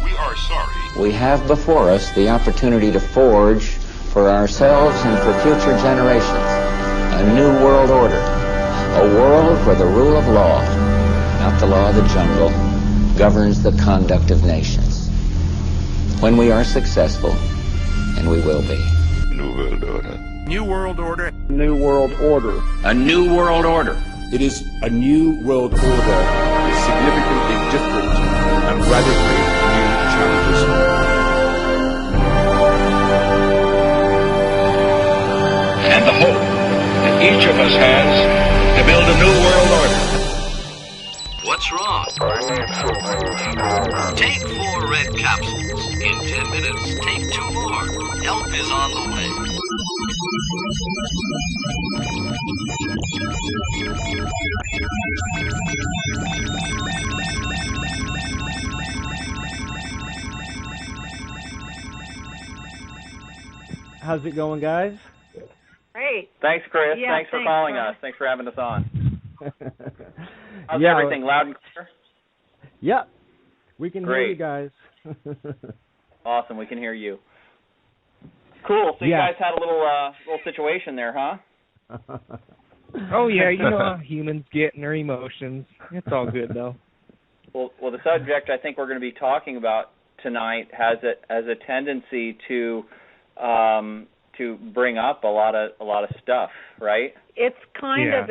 We are sorry. We have before us the opportunity to forge for ourselves and for future generations a new world order, a world where the rule of law, not the law of the jungle, governs the conduct of nations. When we are successful, and we will be. New world order. New world order. New world order. A new world order. It is a new world order with significantly different and radically new challenges. And the hope that each of us has to build a new world order. What's wrong? Take 4 red capsules. In 10 minutes, take 2 more. Help is on the way. How's it going, guys? Great. Thanks, Chris. Yeah, thanks for calling us. Thanks for having us on. How's Yeah, everything? Loud and clear? Yeah, we can hear you Great. guys. Awesome. We can hear you. Cool. So you Yeah. guys had a little situation there, huh? Oh, yeah, you know how humans get in their emotions. It's all good, though. Well, the subject I think we're going to be talking about tonight has a tendency to bring up a lot of stuff, right? It's kind Yeah. of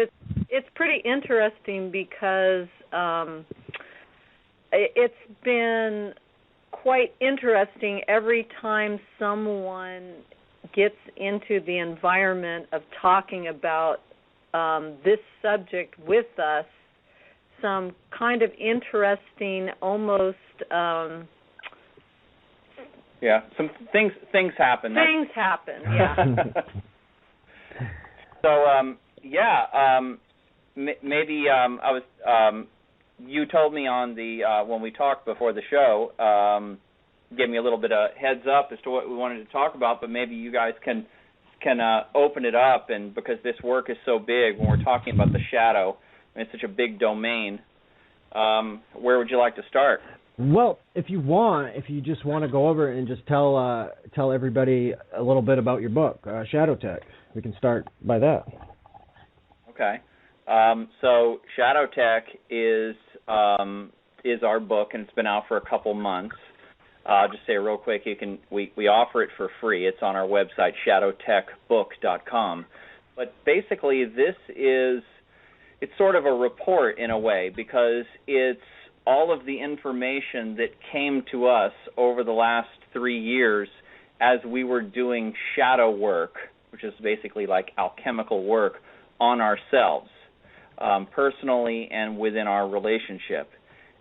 it's pretty interesting because it's been quite interesting every time someone gets into the environment of talking about this subject with us. Some kind of interesting, almost. Yeah, some things happen. Things happen, yeah. So, maybe I was. You told me on the when we talked before the show, gave me a little bit of heads up as to what we wanted to talk about. But maybe you guys can open it up, and because this work is so big, when we're talking about the shadow, and it's such a big domain, where would you like to start? Well, if you just want to go over and just tell everybody a little bit about your book, Shadow Tech. We can start by that. Okay. So Shadow Tech is our book, and it's been out for a couple months. Just say real quick, we offer it for free. It's on our website, shadowtechbook.com. But basically, it's sort of a report in a way, because it's all of the information that came to us over the last 3 years as we were doing shadow work, which is basically like alchemical work on ourselves, personally and within our relationship.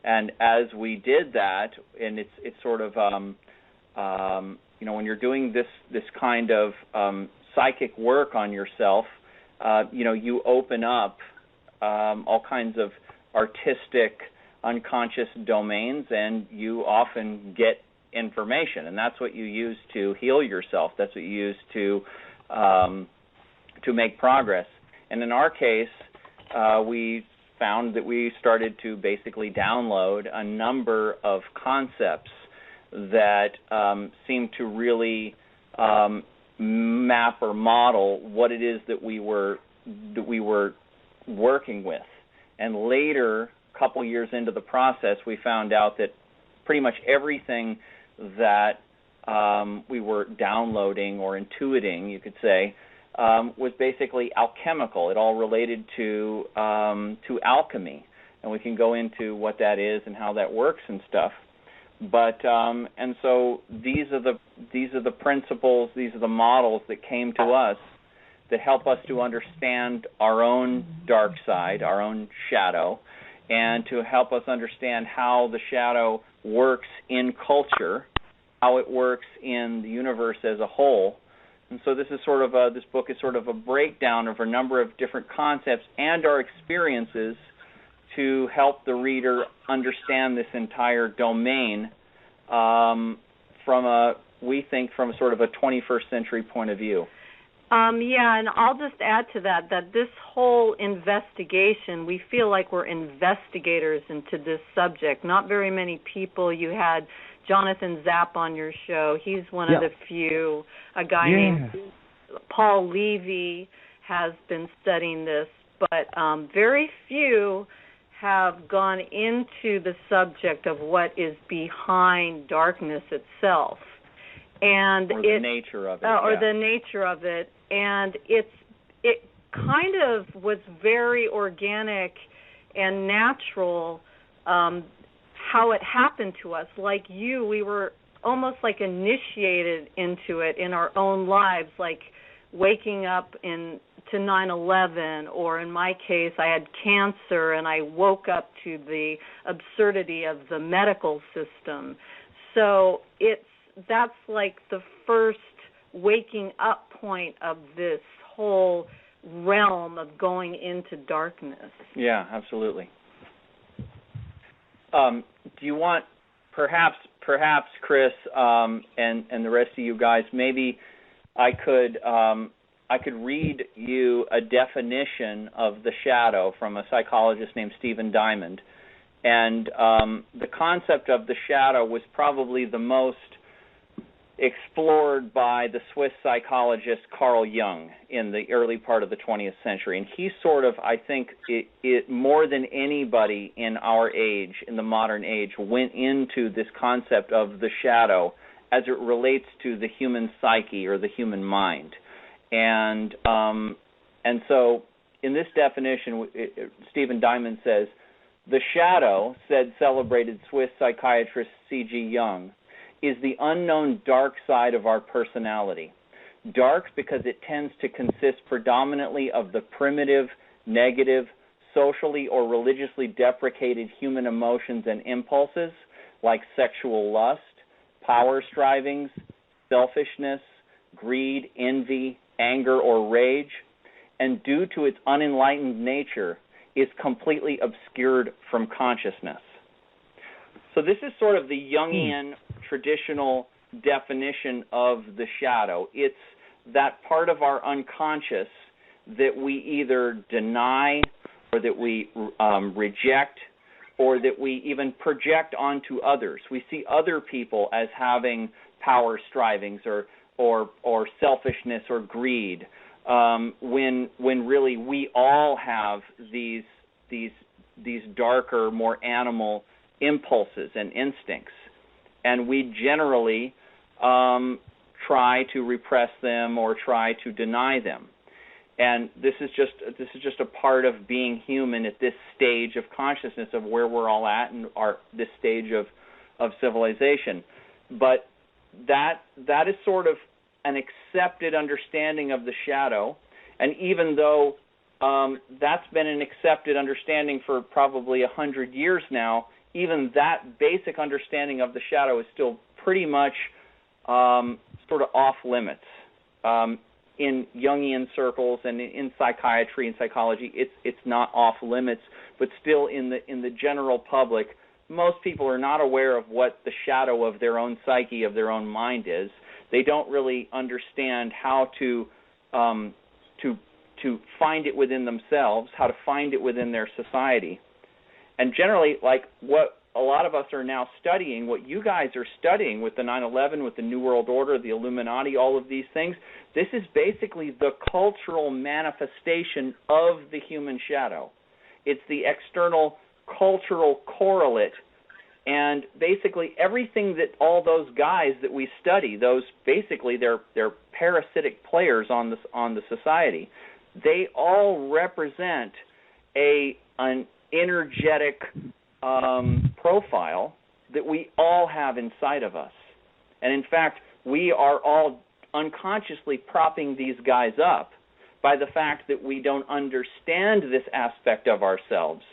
And as we did that, and it's sort of, when you're doing this kind of psychic work on yourself, you open up all kinds of artistic, unconscious domains, and you often get information, and that's what you use to heal yourself. That's what you use to make progress. And in our case, we found that we started to basically download a number of concepts that seem to really map or model what it is that we were working with. And later, a couple years into the process, we found out that pretty much everything that we were downloading or intuiting, you could say, was basically alchemical. It all related to alchemy, and we can go into what that is and how that works and stuff. But and so these are the principles, these are the models that came to us that help us to understand our own dark side, our own shadow, and to help us understand how the shadow works in culture, how it works in the universe as a whole. And so this book is sort of a breakdown of a number of different concepts and our experiences to help the reader understand this entire domain from a sort of a 21st century point of view. Yeah, and I'll just add to that this whole investigation, we feel like we're investigators into this subject. Not very many people. You had Jonathan Zapp on your show. He's one of the few. A guy named Paul Levy has been studying this, but very few have gone into the subject of what is behind darkness itself. And the nature of it. Or the nature of it. And it kind of was very organic and natural how it happened to us. Like you, we were almost like initiated into it in our own lives, like waking up to 9/11, or in my case, I had cancer and I woke up to the absurdity of the medical system. So that's like the first waking up point of this whole realm of going into darkness. Yeah, absolutely. Do you want, perhaps, Chris, and the rest of you guys, maybe I could read you a definition of the shadow from a psychologist named Stephen Diamond, and the concept of the shadow was probably the most explored by the Swiss psychologist Carl Jung in the early part of the 20th century. And he sort of, I think, it more than anybody in our age, in the modern age, went into this concept of the shadow as it relates to the human psyche or the human mind. And so in this definition, Stephen Diamond says, the shadow, said celebrated Swiss psychiatrist C.G. Jung, is the unknown dark side of our personality. Dark because it tends to consist predominantly of the primitive, negative, socially or religiously deprecated human emotions and impulses like sexual lust, power strivings, selfishness, greed, envy, anger, or rage, and due to its unenlightened nature, is completely obscured from consciousness. So this is sort of the Jungian traditional definition of the shadow. It's that part of our unconscious that we either deny or that we reject or that we even project onto others. We see other people as having power strivings or selfishness or greed, when really we all have these darker, more animal impulses and instincts, and we generally try to repress them or try to deny them. And this is just a part of being human at this stage of consciousness of where we're all at and this stage of civilization. But that is sort of an accepted understanding of the shadow, and even though that's been an accepted understanding for probably 100 years now, even that basic understanding of the shadow is still pretty much sort of off limits. In Jungian circles and in psychiatry and psychology, it's not off limits, but still in the general public, most people are not aware of what the shadow of their own psyche, of their own mind is. They don't really understand how to find it within themselves, how to find it within their society. And generally, like what a lot of us are now studying, what you guys are studying with the 9/11, with the New World Order, the Illuminati, all of these things, this is basically the cultural manifestation of the human shadow. It's the external cultural correlate. And basically everything that all those guys that we study, those basically they're parasitic players on the society, they all represent an energetic profile that we all have inside of us. And in fact, we are all unconsciously propping these guys up by the fact that we don't understand this aspect of ourselves,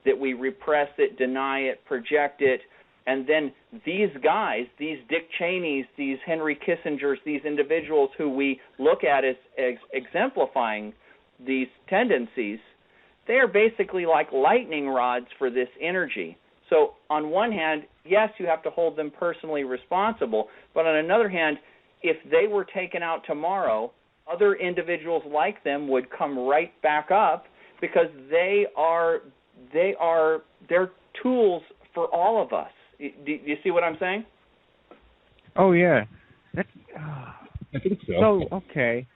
that we repress it, deny it, project it, and then these guys, these Dick Cheneys, these Henry Kissingers, these individuals who we look at as exemplifying these tendencies, they are basically like lightning rods for this energy. So on one hand, yes, you have to hold them personally responsible, but on another hand, if they were taken out tomorrow, other individuals like them would come right back up, because they're tools for all of us. Do you see what I'm saying? Oh yeah. I think so. So okay,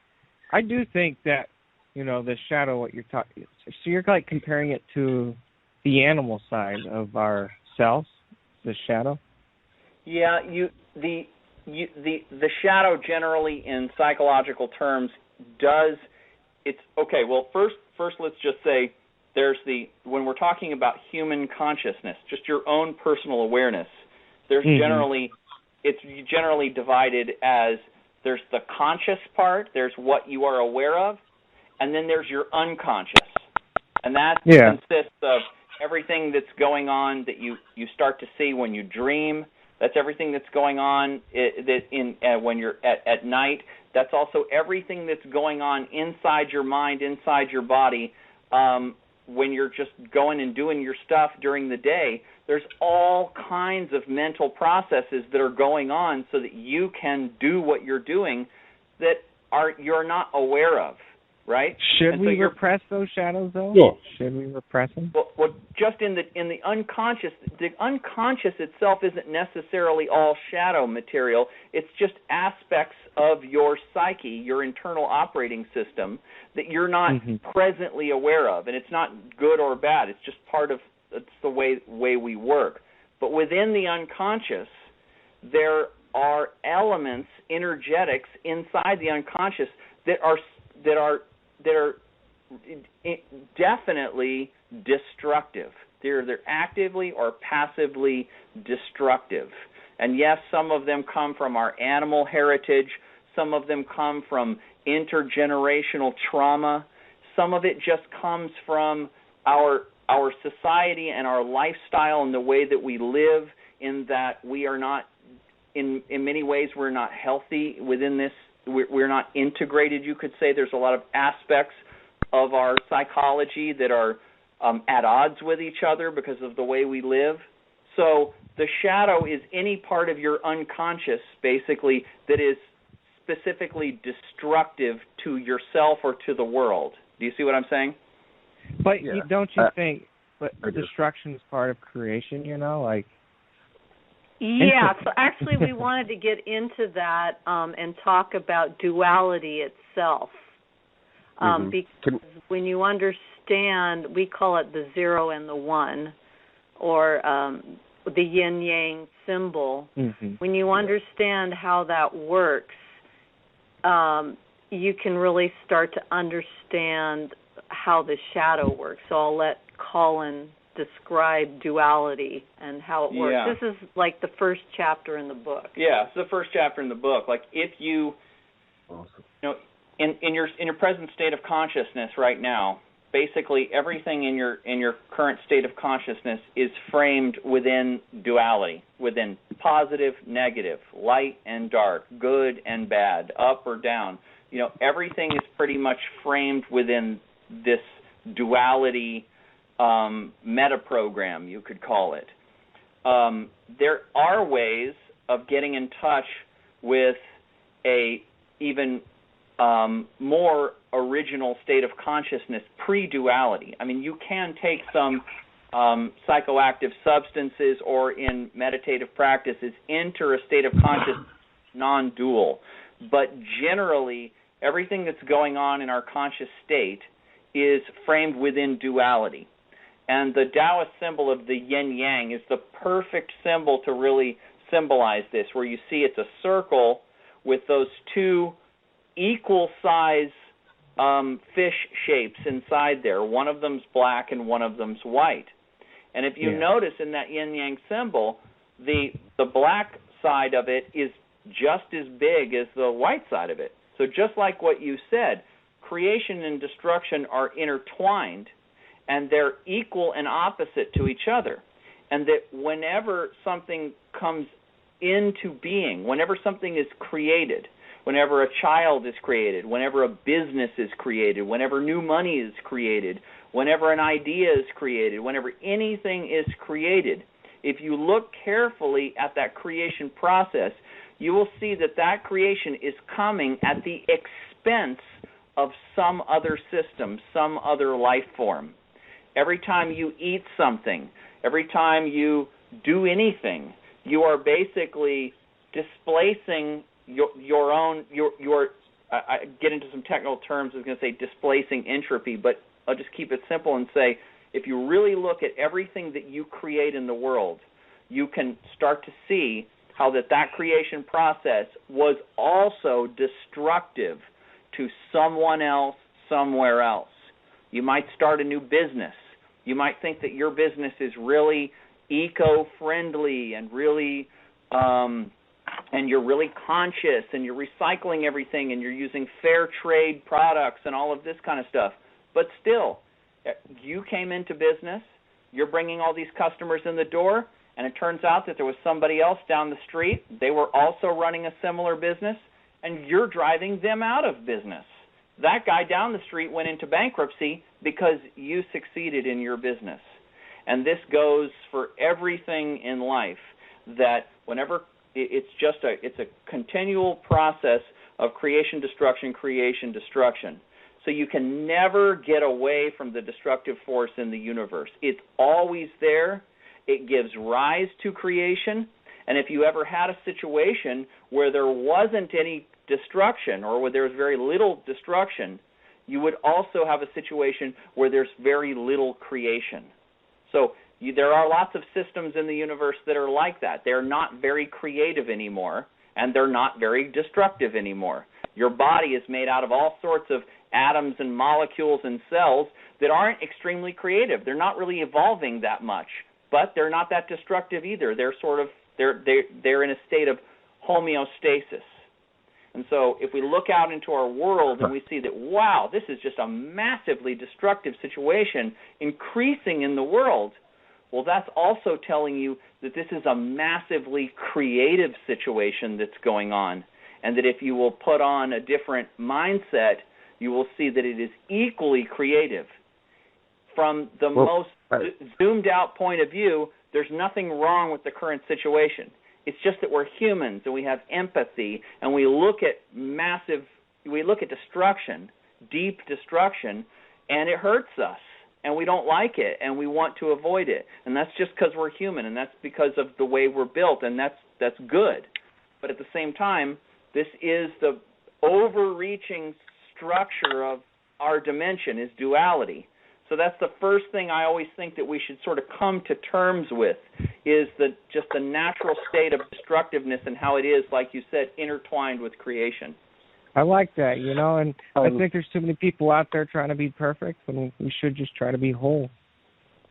I do think that the shadow. What you're talking. So you're like comparing it to the animal side of ourselves, the shadow. Yeah, the shadow generally in psychological terms does. It's okay. Well, first let's just say there's when we're talking about human consciousness, just your own personal awareness. There's it's generally divided as there's the conscious part, there's what you are aware of, and then there's your unconscious. And that consists of everything that's going on that you start to see when you dream. That's everything that's going on when you're at night. That's also everything that's going on inside your mind, inside your body, when you're just going and doing your stuff during the day. There's all kinds of mental processes that are going on so that you can do what you're doing that you're not aware of, right? Should we repress those shadows, though? Sure. Should we repress them? Well, just in the unconscious itself isn't necessarily all shadow material. It's just aspects of your psyche, your internal operating system, that you're not presently aware of, and it's not good or bad. It's just it's the way we work. But within the unconscious, there are elements, energetics inside the unconscious that are definitely destructive. They're actively or passively destructive. And yes, some of them come from our animal heritage. Some of them come from intergenerational trauma. Some of it just comes from our society and our lifestyle and the way that we live, in that we are not, in many ways, we're not healthy within this. We're not integrated, you could say. There's a lot of aspects of our psychology that are at odds with each other because of the way we live. So the shadow is any part of your unconscious, basically, that is specifically destructive to yourself or to the world. Do you see what I'm saying? But don't you think destruction is part of creation, like... Yeah, so actually we wanted to get into that and talk about duality itself. Because when you understand, we call it the 0 and the 1, or the yin-yang symbol. When you understand how that works, you can really start to understand how the shadow works. So I'll let Colin describe duality and how it works. Yeah. This is like the first chapter in the book. Yeah, it's the first chapter in the book. Like if you, in your present state of consciousness right now, basically everything in your current state of consciousness is framed within duality, within positive, negative, light and dark, good and bad, up or down. Everything is pretty much framed within this duality meta program, you could call it. There are ways of getting in touch with a even more original state of consciousness pre-duality. I mean, you can take some psychoactive substances or in meditative practices enter a state of consciousness non-dual. But generally, everything that's going on in our conscious state is framed within duality. And the Taoist symbol of the yin-yang is the perfect symbol to really symbolize this, where you see it's a circle with those two equal size fish shapes inside there. One of them's black and one of them's white. And if you notice in that yin-yang symbol, the black side of it is just as big as the white side of it. So just like what you said, creation and destruction are intertwined, and they're equal and opposite to each other. And that whenever something comes into being, whenever something is created, whenever a child is created, whenever a business is created, whenever new money is created, whenever an idea is created, whenever anything is created, if you look carefully at that creation process, you will see that creation is coming at the expense of some other system, some other life form. Every time you eat something, every time you do anything, you are basically displacing your own. I get into some technical terms. I was going to say displacing entropy, but I'll just keep it simple and say, if you really look at everything that you create in the world, you can start to see how that creation process was also destructive to someone else, somewhere else. You might start a new business. You might think that your business is really eco-friendly and really, and you're really conscious and you're recycling everything and you're using fair trade products and all of this kind of stuff. But still, you came into business, you're bringing all these customers in the door, and it turns out that there was somebody else down the street. They were also running a similar business, and you're driving them out of business. That guy down the street went into bankruptcy because you succeeded in your business. And this goes for everything in life, that whenever it's a continual process of creation, destruction. So you can never get away from the destructive force in the universe. It's always there. It gives rise to creation. And if you ever had a situation where there wasn't any destruction or where there was very little destruction, you would also have a situation where there's very little creation. So there are lots of systems in the universe that are like that. They're not very creative anymore, and they're not very destructive anymore. Your body is made out of all sorts of atoms and molecules and cells that aren't extremely creative. They're not really evolving that much, but they're not that destructive either. They're in a state of homeostasis. And so if we look out into our world and we see that, wow, this is just a massively destructive situation increasing in the world, well, that's also telling you that this is a massively creative situation that's going on, and that if you will put on a different mindset, you will see that it is equally creative. From the most zoomed-out point of view, there's nothing wrong with the current situation. It's just that we're humans and we have empathy, and we look at destruction, deep destruction, and it hurts us, and we don't like it, and we want to avoid it. And that's just because we're human, and that's because of the way we're built, and that's good. But at the same time, this is the overreaching structure of our dimension, is duality. So that's the first thing I always think that we should sort of come to terms with, is just the natural state of destructiveness and how it is, like you said, intertwined with creation. I like that, and I think there's too many people out there trying to be perfect, and we should just try to be whole.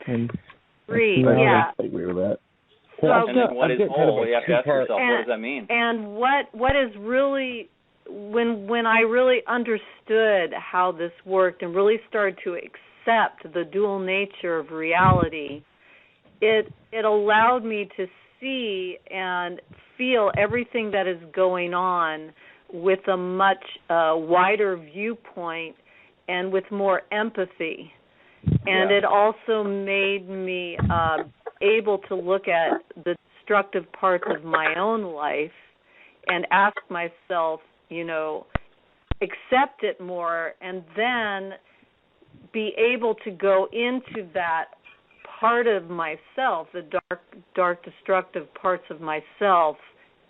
And Agreed, yeah. I agree with that. So, and then what is whole? You have to ask yourself, what does that mean? And what is really, when I really understood how this worked and really started to accept the dual nature of reality, it allowed me to see and feel everything that is going on with a much wider viewpoint and with more empathy. And it also made me able to look at the destructive parts of my own life and ask myself, accept it more, and then be able to go into that part of myself, the dark destructive parts of myself,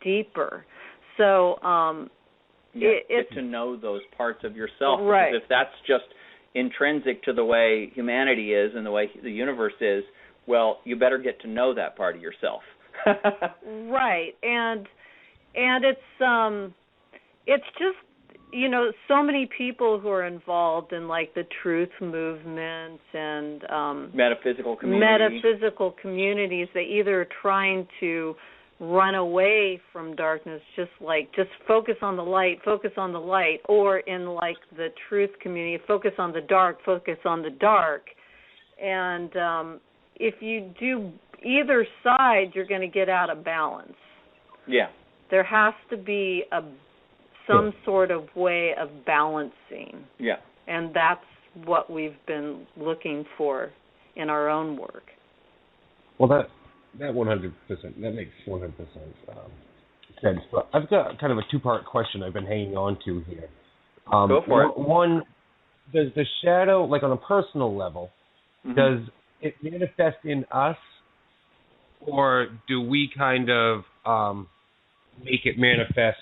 deeper. So get to know those parts of yourself. Right. Because if that's just intrinsic to the way humanity is and the way the universe is, well, you better get to know that part of yourself. Right. And it's just, so many people who are involved in like the truth movement and metaphysical communities, they either are trying to run away from darkness, just focus on the light, or in like the truth community, focus on the dark. And if you do either side, you're going to get out of balance. Yeah. There has to be some sort of way of balancing. Yeah. And that's what we've been looking for in our own work. Well, that 100%, that makes 100% sense. But I've got kind of a two-part question I've been hanging on to here. Go for it. One, does the shadow, like on a personal level, does it manifest in us, or do we kind of make it manifest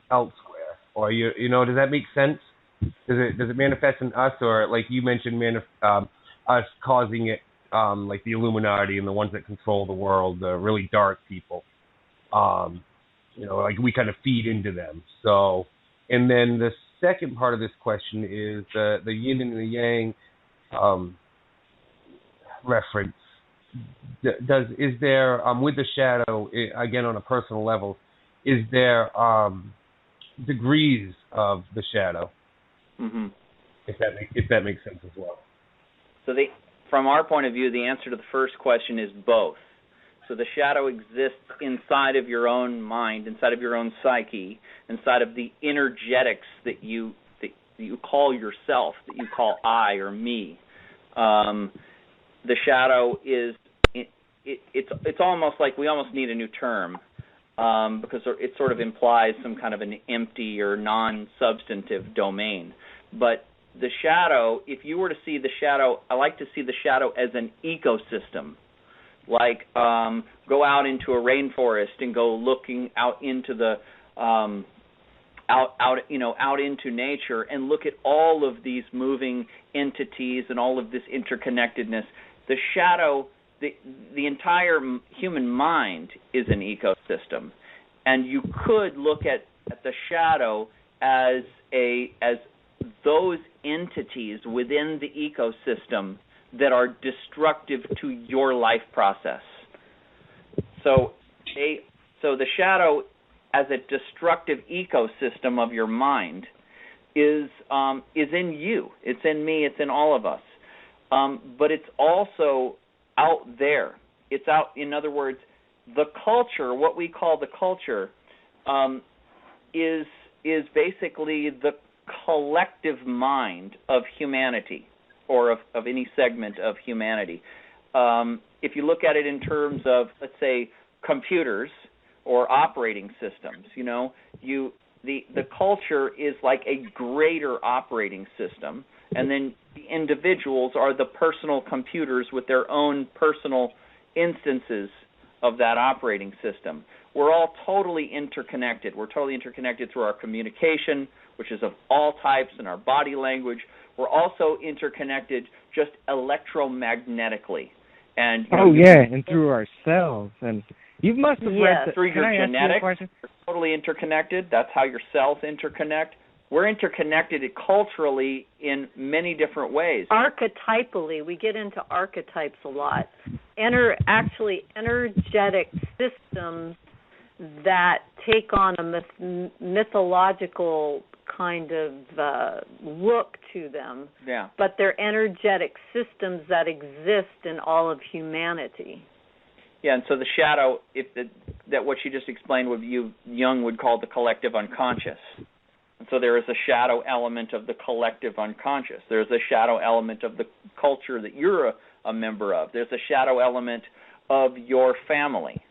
elsewhere? Or does that make sense? Does it manifest in us, or like you mentioned, us causing it, like the Illuminati and the ones that control the world, the really dark people? Like we kind of feed into them. So, and then the second part of this question is the yin and the yang reference. Is there with the shadow, again on a personal level, is there degrees of the shadow? If that makes sense as well. So from our point of view, the answer to the first question is both. So the shadow exists inside of your own mind, inside of your own psyche, inside of the energetics that you call yourself, that you call I or me. The shadow is it's almost like we almost need a new term because it sort of implies some kind of an empty or non-substantive domain. But the shadow, if you were to see the shadow, I like to see the shadow as an ecosystem. Like go out into a rainforest and go looking out into the out into nature and look at all of these moving entities and all of this interconnectedness. The shadow, the entire human mind is an ecosystem, and you could look at the shadow as those entities within the ecosystem that are destructive to your life process. So the shadow as a destructive ecosystem of your mind is in you. It's in me. It's in all of us. But it's also out there. It's out. In other words, the culture, what we call the culture, is basically the collective mind of humanity, or of any segment of humanity. If you look at it in terms of, let's say, computers or operating systems, the culture is like a greater operating system, and then the individuals are the personal computers with their own personal instances of that operating system. We're all totally interconnected. We're totally interconnected through our communication, which is of all types, and our body language. We're also interconnected just electromagnetically. And and through ourselves. And you must have read through your genetics. We're totally interconnected. That's how your cells interconnect. We're interconnected culturally in many different ways. Archetypally, we get into archetypes a lot. Actually, energetic systems that take on a mythological kind of look to them, but they're energetic systems that exist in all of humanity. Yeah, and so the shadow, that what you just explained, Jung would call the collective unconscious. And so there is a shadow element of the collective unconscious. There's a shadow element of the culture that you're a member of. There's a shadow element of your family.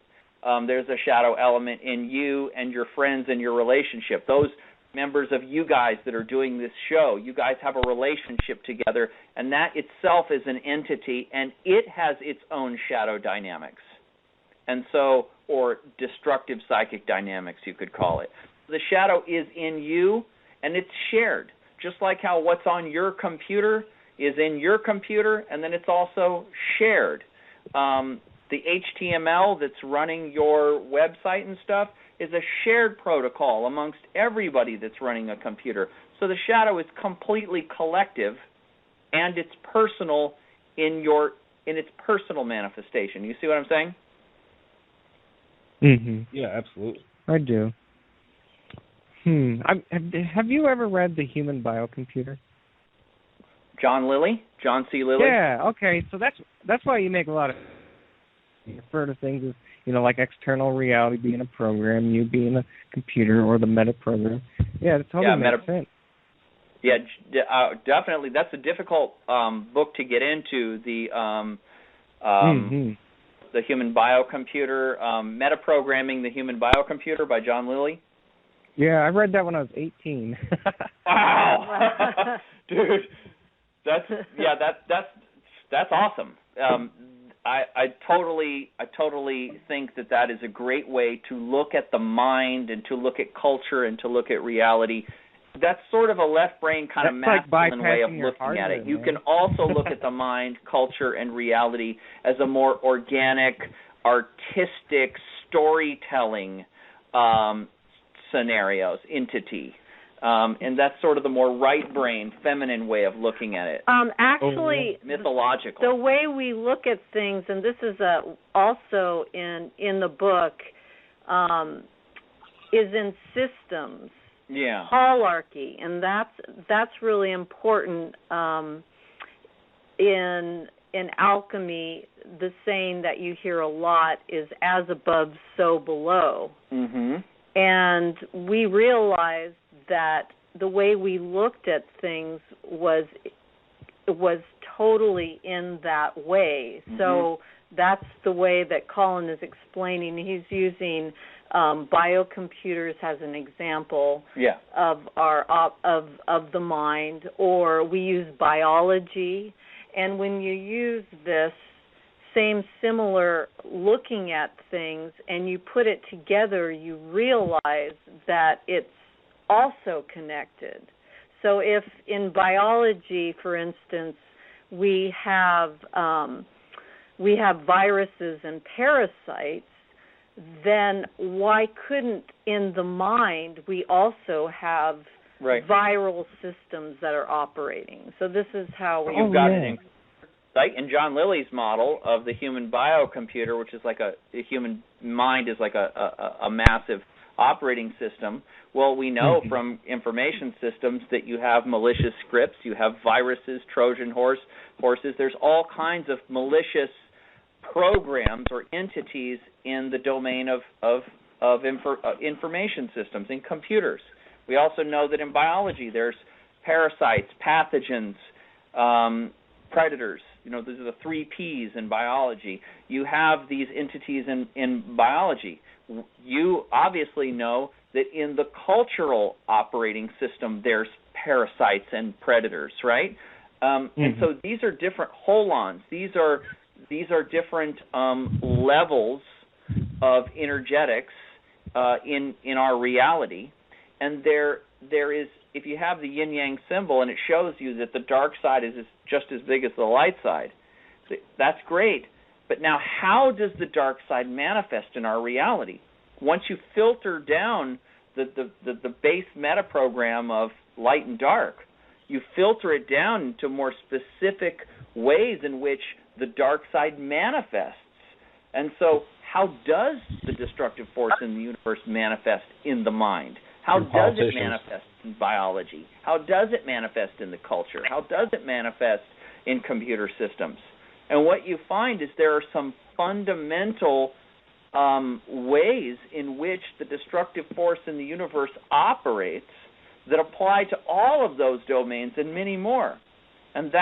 There's a shadow element in you and your friends and your relationship. Those members of you guys that are doing this show, you guys have a relationship together, and that itself is an entity, and it has its own shadow dynamics. And so, or destructive psychic dynamics, you could call it. The shadow is in you, and it's shared. Just like how what's on your computer is in your computer, and then it's also shared. The HTML that's running your website and stuff is a shared protocol amongst everybody that's running a computer. So the shadow is completely collective, and it's personal in its personal manifestation. You see what I'm saying? Mm-hmm. Yeah, absolutely. I do. Have you ever read The Human Biocomputer? John C. Lilly? Yeah, okay. So that's why you make a lot of... You refer to things as, like external reality being a program, you being a computer, or the meta program. Yeah, it totally makes sense. Yeah, definitely. That's a difficult book to get into, the Human Biocomputer, Metaprogramming the Human Biocomputer by John Lilly. Yeah, I read that when I was 18. Wow, dude, that's awesome. I totally think that is a great way to look at the mind and to look at culture and to look at reality. That's sort of a left brain kind of masculine way of looking at it. You can also look at the mind, culture, and reality as a more organic, artistic, storytelling scenarios, entity. And that's sort of the more right brain, feminine way of looking at it. Actually, mythological. The way we look at things, and this is also in the book, is in systems. Yeah. Hierarchy, and that's really important in alchemy. The saying that you hear a lot is "as above, so below." Mm-hmm. And we realized that the way we looked at things was totally in that way. Mm-hmm. So that's the way that Colin is explaining. He's using biocomputers as an example of the mind, or we use biology. And when you use this similar looking at things and you put it together, you realize that it's also connected. So if in biology, for instance, we have viruses and parasites, then why couldn't in the mind we also have viral systems that are operating? So this is how we... You've got it in John Lilly's model of the human biocomputer, which is like the human mind is like a massive operating system. Well, we know from information systems that you have malicious scripts, you have viruses, Trojan horses. There's all kinds of malicious programs or entities in the domain of information systems, in computers. We also know that in biology there's parasites, pathogens, predators. Those are the 3 Ps in biology. You have these entities in biology. You obviously know that in the cultural operating system there's parasites and predators, right? And so these are different holons. These are different levels of energetics in our reality, and there is, if you have the yin yang symbol and it shows you that the dark side is just as big as the light side, that's great. But now, how does the dark side manifest in our reality? Once you filter down the base meta program of light and dark, you filter it down into more specific ways in which the dark side manifests. And so how does the destructive force in the universe manifest in the mind? How does it manifest in biology? How does it manifest in the culture? How does it manifest in computer systems? And what you find is there are some fundamental ways in which the destructive force in the universe operates that apply to all of those domains and many more. And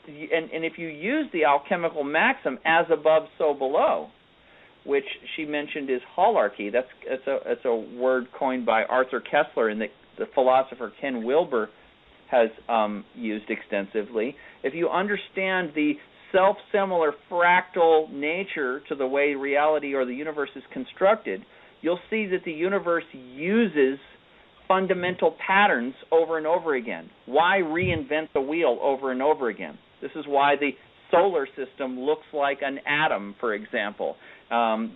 if you use the alchemical maxim, as above, so below, which she mentioned is holarchy. That's a word coined by Arthur Koestler and the philosopher Ken Wilber has used extensively. If you understand the self-similar fractal nature to the way reality or the universe is constructed, you'll see that the universe uses fundamental patterns over and over again. Why reinvent the wheel over and over again? This is why the solar system looks like an atom, for example.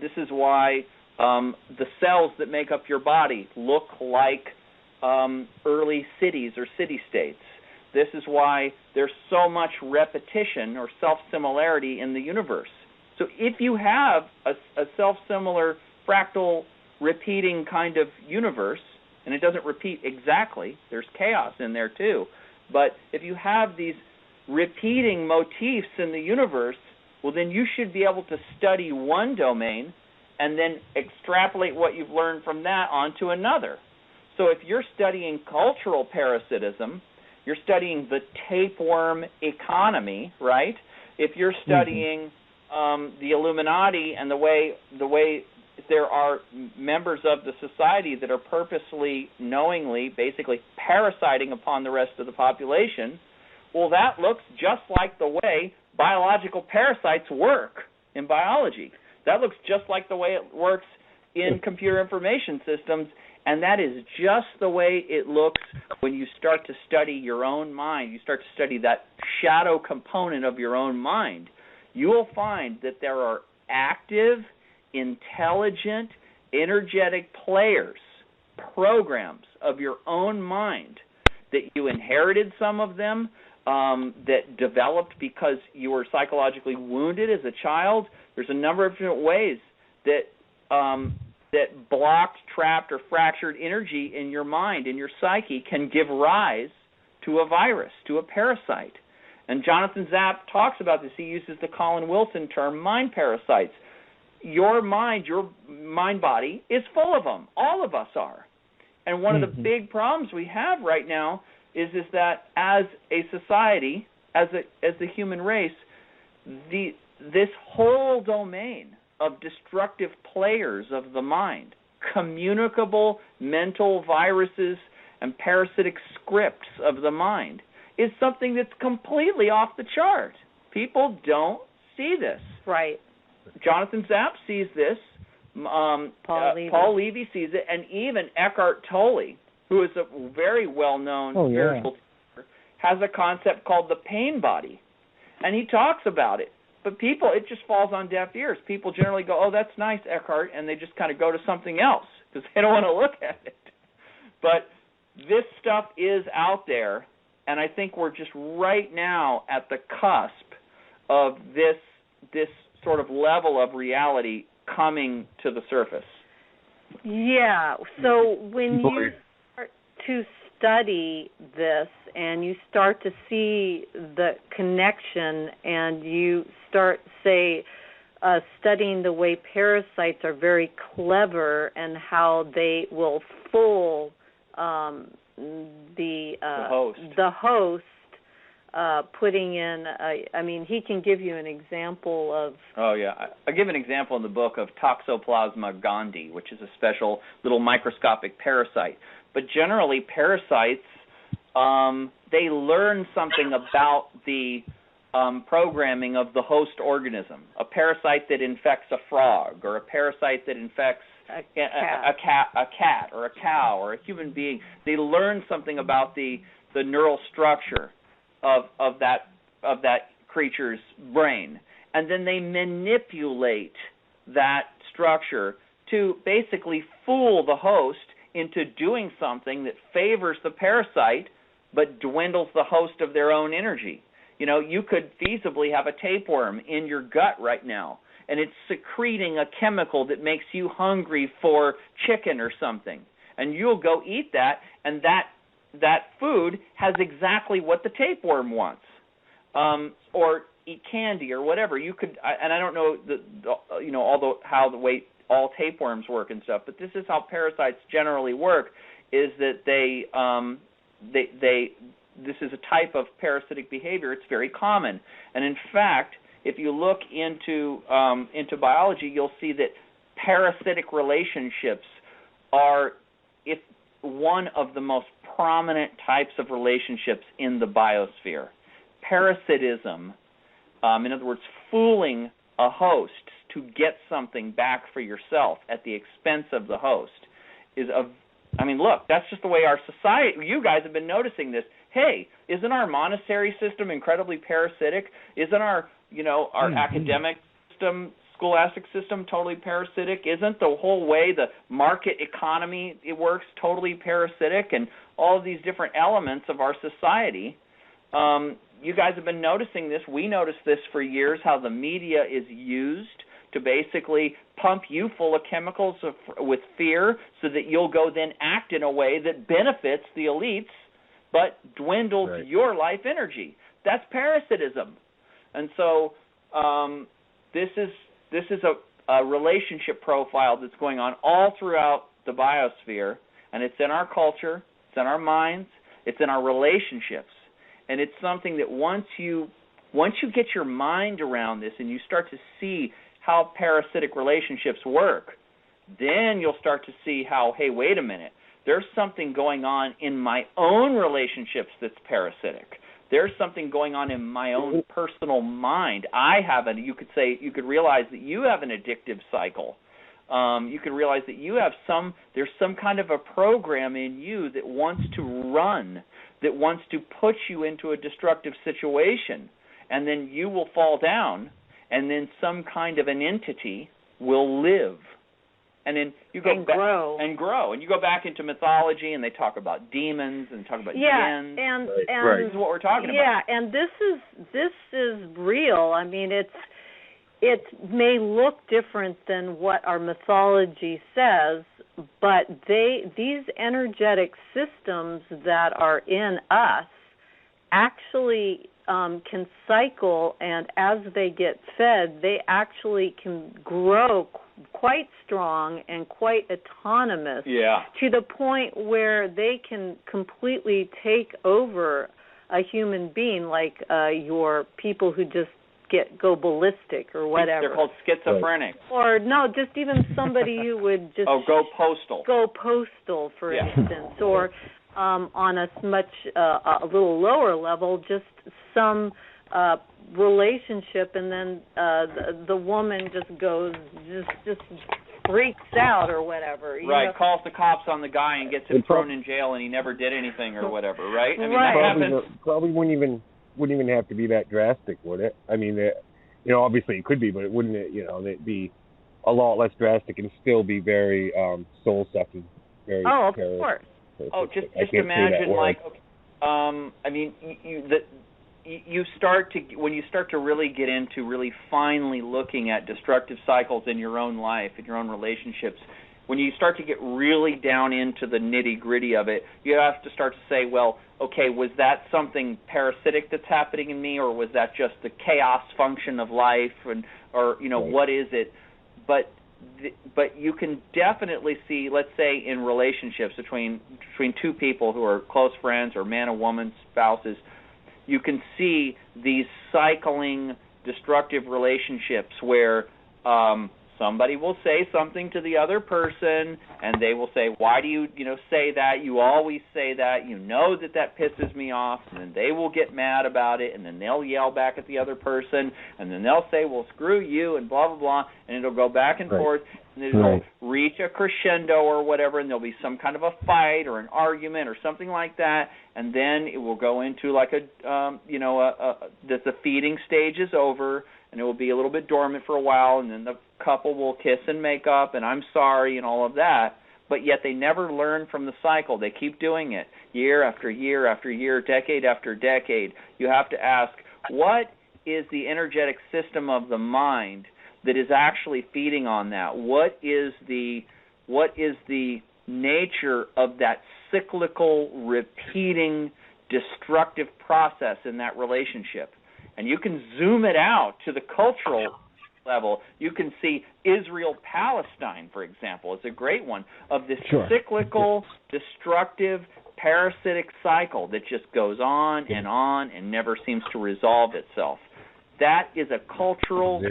This is why the cells that make up your body look like early cities or city-states. This is why there's so much repetition or self-similarity in the universe. So if you have a self-similar fractal repeating kind of universe, and it doesn't repeat exactly, there's chaos in there too, but if you have these repeating motifs in the universe, well, then you should be able to study one domain and then extrapolate what you've learned from that onto another. So if you're studying cultural parasitism, you're studying the tapeworm economy, right? If you're studying the Illuminati and the way there are members of the society that are purposely, knowingly, basically parasiting upon the rest of the population. Well, that looks just like the way biological parasites work in biology. That looks just like the way it works in computer information systems, and that is just the way it looks when you start to study your own mind. You start to study that shadow component of your own mind. You will find that there are active, intelligent, energetic players, programs of your own mind that you inherited, some of them, that developed because you were psychologically wounded as a child. There's a number of different ways that that blocked, trapped, or fractured energy in your mind, in your psyche, can give rise to a virus, to a parasite. And Jonathan Zapp talks about this. He uses the Colin Wilson term, mind parasites. Your mind body is full of them. All of us are. And one of the big problems we have right now is that as a society, as the human race, this whole domain of destructive players of the mind, communicable mental viruses and parasitic scripts of the mind, is something that's completely off the chart. People don't see this. Right. Jonathan Zapp sees this. Paul Levy sees it, and even Eckhart Tolle, who is a very well-known spiritual teacher, has a concept called the pain body, and he talks about it. But people, it just falls on deaf ears. People generally go, "Oh, that's nice, Eckhart," and they just kind of go to something else because they don't want to look at it. But this stuff is out there, and I think we're just right now at the cusp of this sort of level of reality coming to the surface. Yeah. So when you start to study this and you start to see the connection and you start, say, studying the way parasites are very clever and how they will fool the host, putting in, he can give you an example of... Oh, yeah. I give an example in the book of Toxoplasma gondii, which is a special little microscopic parasite. But generally, parasites, they learn something about the programming of the host organism. A parasite that infects a frog, or a parasite that infects a cat or a cow or a human being, they learn something about the neural structure of that creature's brain, and then they manipulate that structure to basically fool the host into doing something that favors the parasite but dwindles the host of their own energy. You know, you could feasibly have a tapeworm in your gut right now, and it's secreting a chemical that makes you hungry for chicken or something, and you'll go eat that, and that food has exactly what the tapeworm wants, or eat candy or whatever. You could, and I don't know how the way all tapeworms work and stuff, but this is how parasites generally work. Is that this is a type of parasitic behavior. It's very common, and in fact, if you look into biology, you'll see that parasitic relationships are one of the most prominent types of relationships in the biosphere. Parasitism, in other words, fooling a host to get something back for yourself at the expense of the host, look, that's just the way our society, you guys have been noticing this. Hey, isn't our monastery system incredibly parasitic? Isn't our academic system, scholastic system totally parasitic? Isn't the whole way the market economy it works totally parasitic? And all of these different elements of our society, you guys have been noticing this. We noticed this for years, how the media is used to basically pump you full of chemicals with fear so that you'll go then act in a way that benefits the elites but dwindles your life energy. That's parasitism. And so this is a relationship profile that's going on all throughout the biosphere, and it's in our culture, it's in our minds, it's in our relationships. And it's something that once you get your mind around this and you start to see how parasitic relationships work, then you'll start to see how, hey, wait a minute, there's something going on in my own relationships that's parasitic. There's something going on in my own personal mind. You could realize that you have an addictive cycle. You could realize that there's some kind of a program in you that wants to run, that wants to put you into a destructive situation, and then you will fall down, and then some kind of an entity will live. And then you go back and grow, and you go back into mythology, and they talk about demons and talk about jinns. and this is what we're talking about. Yeah, and this is real. I mean, it may look different than what our mythology says, but these energetic systems that are in us actually can cycle, and as they get fed, they actually can grow quite strong and quite autonomous to the point where they can completely take over a human being, like your people who just go ballistic or whatever. They're called schizophrenic. Or no, just even somebody who would just go postal. Go postal, for instance, or on a much a little lower level, just some relationship, and then the woman just goes just freaks out or whatever. You know? Calls the cops on the guy and gets him thrown in jail, and he never did anything or whatever. Right. I mean, that happens. Probably wouldn't even have to be that drastic, would it? I mean, obviously it could be, but wouldn't it? It'd be a lot less drastic and still be very soul sucking. Very of course. Just imagine, like, I mean, you start to, when you start to really get into really finely looking at destructive cycles in your own life, in your own relationships, when you start to get really down into the nitty-gritty of it, you have to start to say, well, okay, was that something parasitic that's happening in me, or was that just the chaos function of life, or what is it? But you can definitely see, let's say, in relationships between two people who are close friends or man and woman, spouses, you can see these cycling destructive relationships where somebody will say something to the other person, and they will say, why do you say that? You always say that. You know that pisses me off. And then they will get mad about it, and then they'll yell back at the other person, and then they'll say, well, screw you, and blah, blah, blah, and it'll go back and forth, and it'll reach a crescendo or whatever, and there'll be some kind of a fight or an argument or something like that, and then it will go into like that the feeding stage is over, and it will be a little bit dormant for a while, and then the couple will kiss and make up, and I'm sorry, and all of that. But yet they never learn from the cycle. They keep doing it year after year after year, decade after decade. You have to ask, what is the energetic system of the mind that is actually feeding on that? What is the nature of that cyclical, repeating, destructive process in that relationship? And you can zoom it out to the cultural level. You can see Israel-Palestine, for example, is a great one of this cyclical, destructive, parasitic cycle that just goes on and never seems to resolve itself. That is a cultural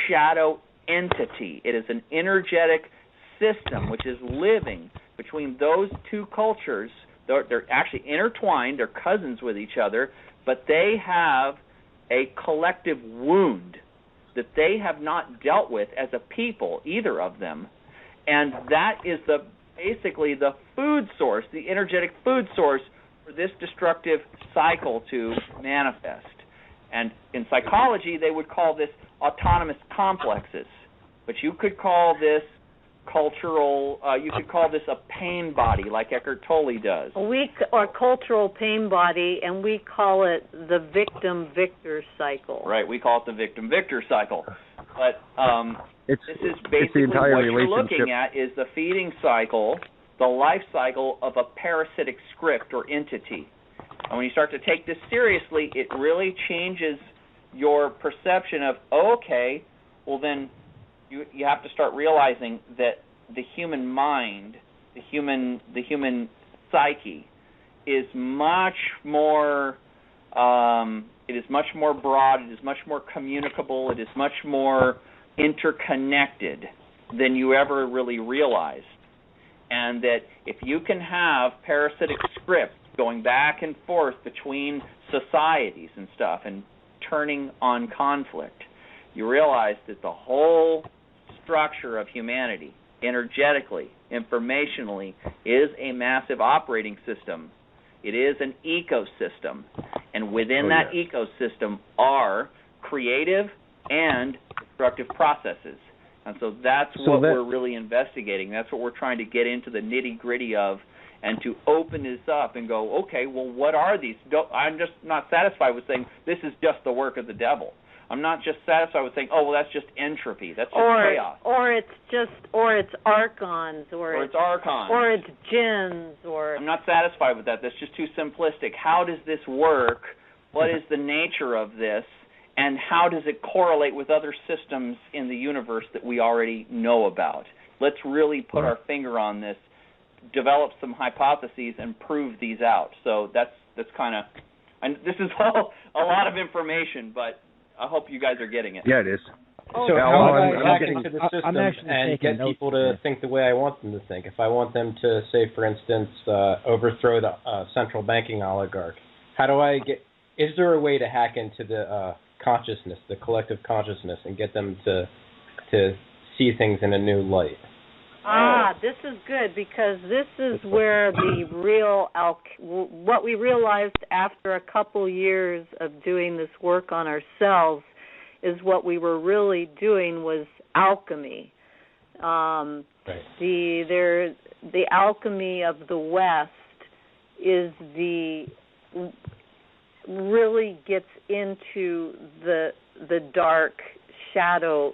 shadow entity. It is an energetic system which is living between those two cultures. They're actually intertwined. They're cousins with each other, but they have a collective wound that they have not dealt with as a people, either of them, and that is basically the food source, the energetic food source for this destructive cycle to manifest. And in psychology, they would call this autonomous complexes, but you could call this cultural, you could call this a pain body, like Eckhart Tolle does. Or cultural pain body, and we call it the victim-victor cycle. Right, we call it the victim-victor cycle. But this is basically the entire what you're looking at is the feeding cycle, the life cycle of a parasitic script or entity. And when you start to take this seriously, it really changes your perception of, okay, well then, you have to start realizing that the human mind, the human psyche, is much more. It is much more broad. It is much more communicable. It is much more interconnected than you ever really realized. And that if you can have parasitic script going back and forth between societies and stuff and turning on conflict, you realize that the whole structure of humanity, energetically, informationally, is a massive operating system. It is an ecosystem. And within that ecosystem are creative and destructive processes. And so that's what we're really investigating. That's what we're trying to get into the nitty-gritty of, and to open this up and go, okay, well, what are these? I'm just not satisfied with saying this is just the work of the devil. I'm not just satisfied with saying, oh, well, that's just entropy. That's just chaos. Or it's archons, or it's archons, or it's jinns, or. I'm not satisfied with that. That's just too simplistic. How does this work? What is the nature of this? And how does it correlate with other systems in the universe that we already know about? Let's really put our finger on this, develop some hypotheses, and prove these out. So that's kind of, and this is all a lot of information, but I hope you guys are getting it. Yeah, it is. So how do I hack into the system and get people to think the way I want them to think? If I want them to, say, for instance, overthrow the central banking oligarch, how do I get? Is there a way to hack into the consciousness, the collective consciousness, and get them to see things in a new light? This is good, because this is where the real what we realized after a couple years of doing this work on ourselves is what we were really doing was alchemy. The alchemy of the West is really gets into the dark shadow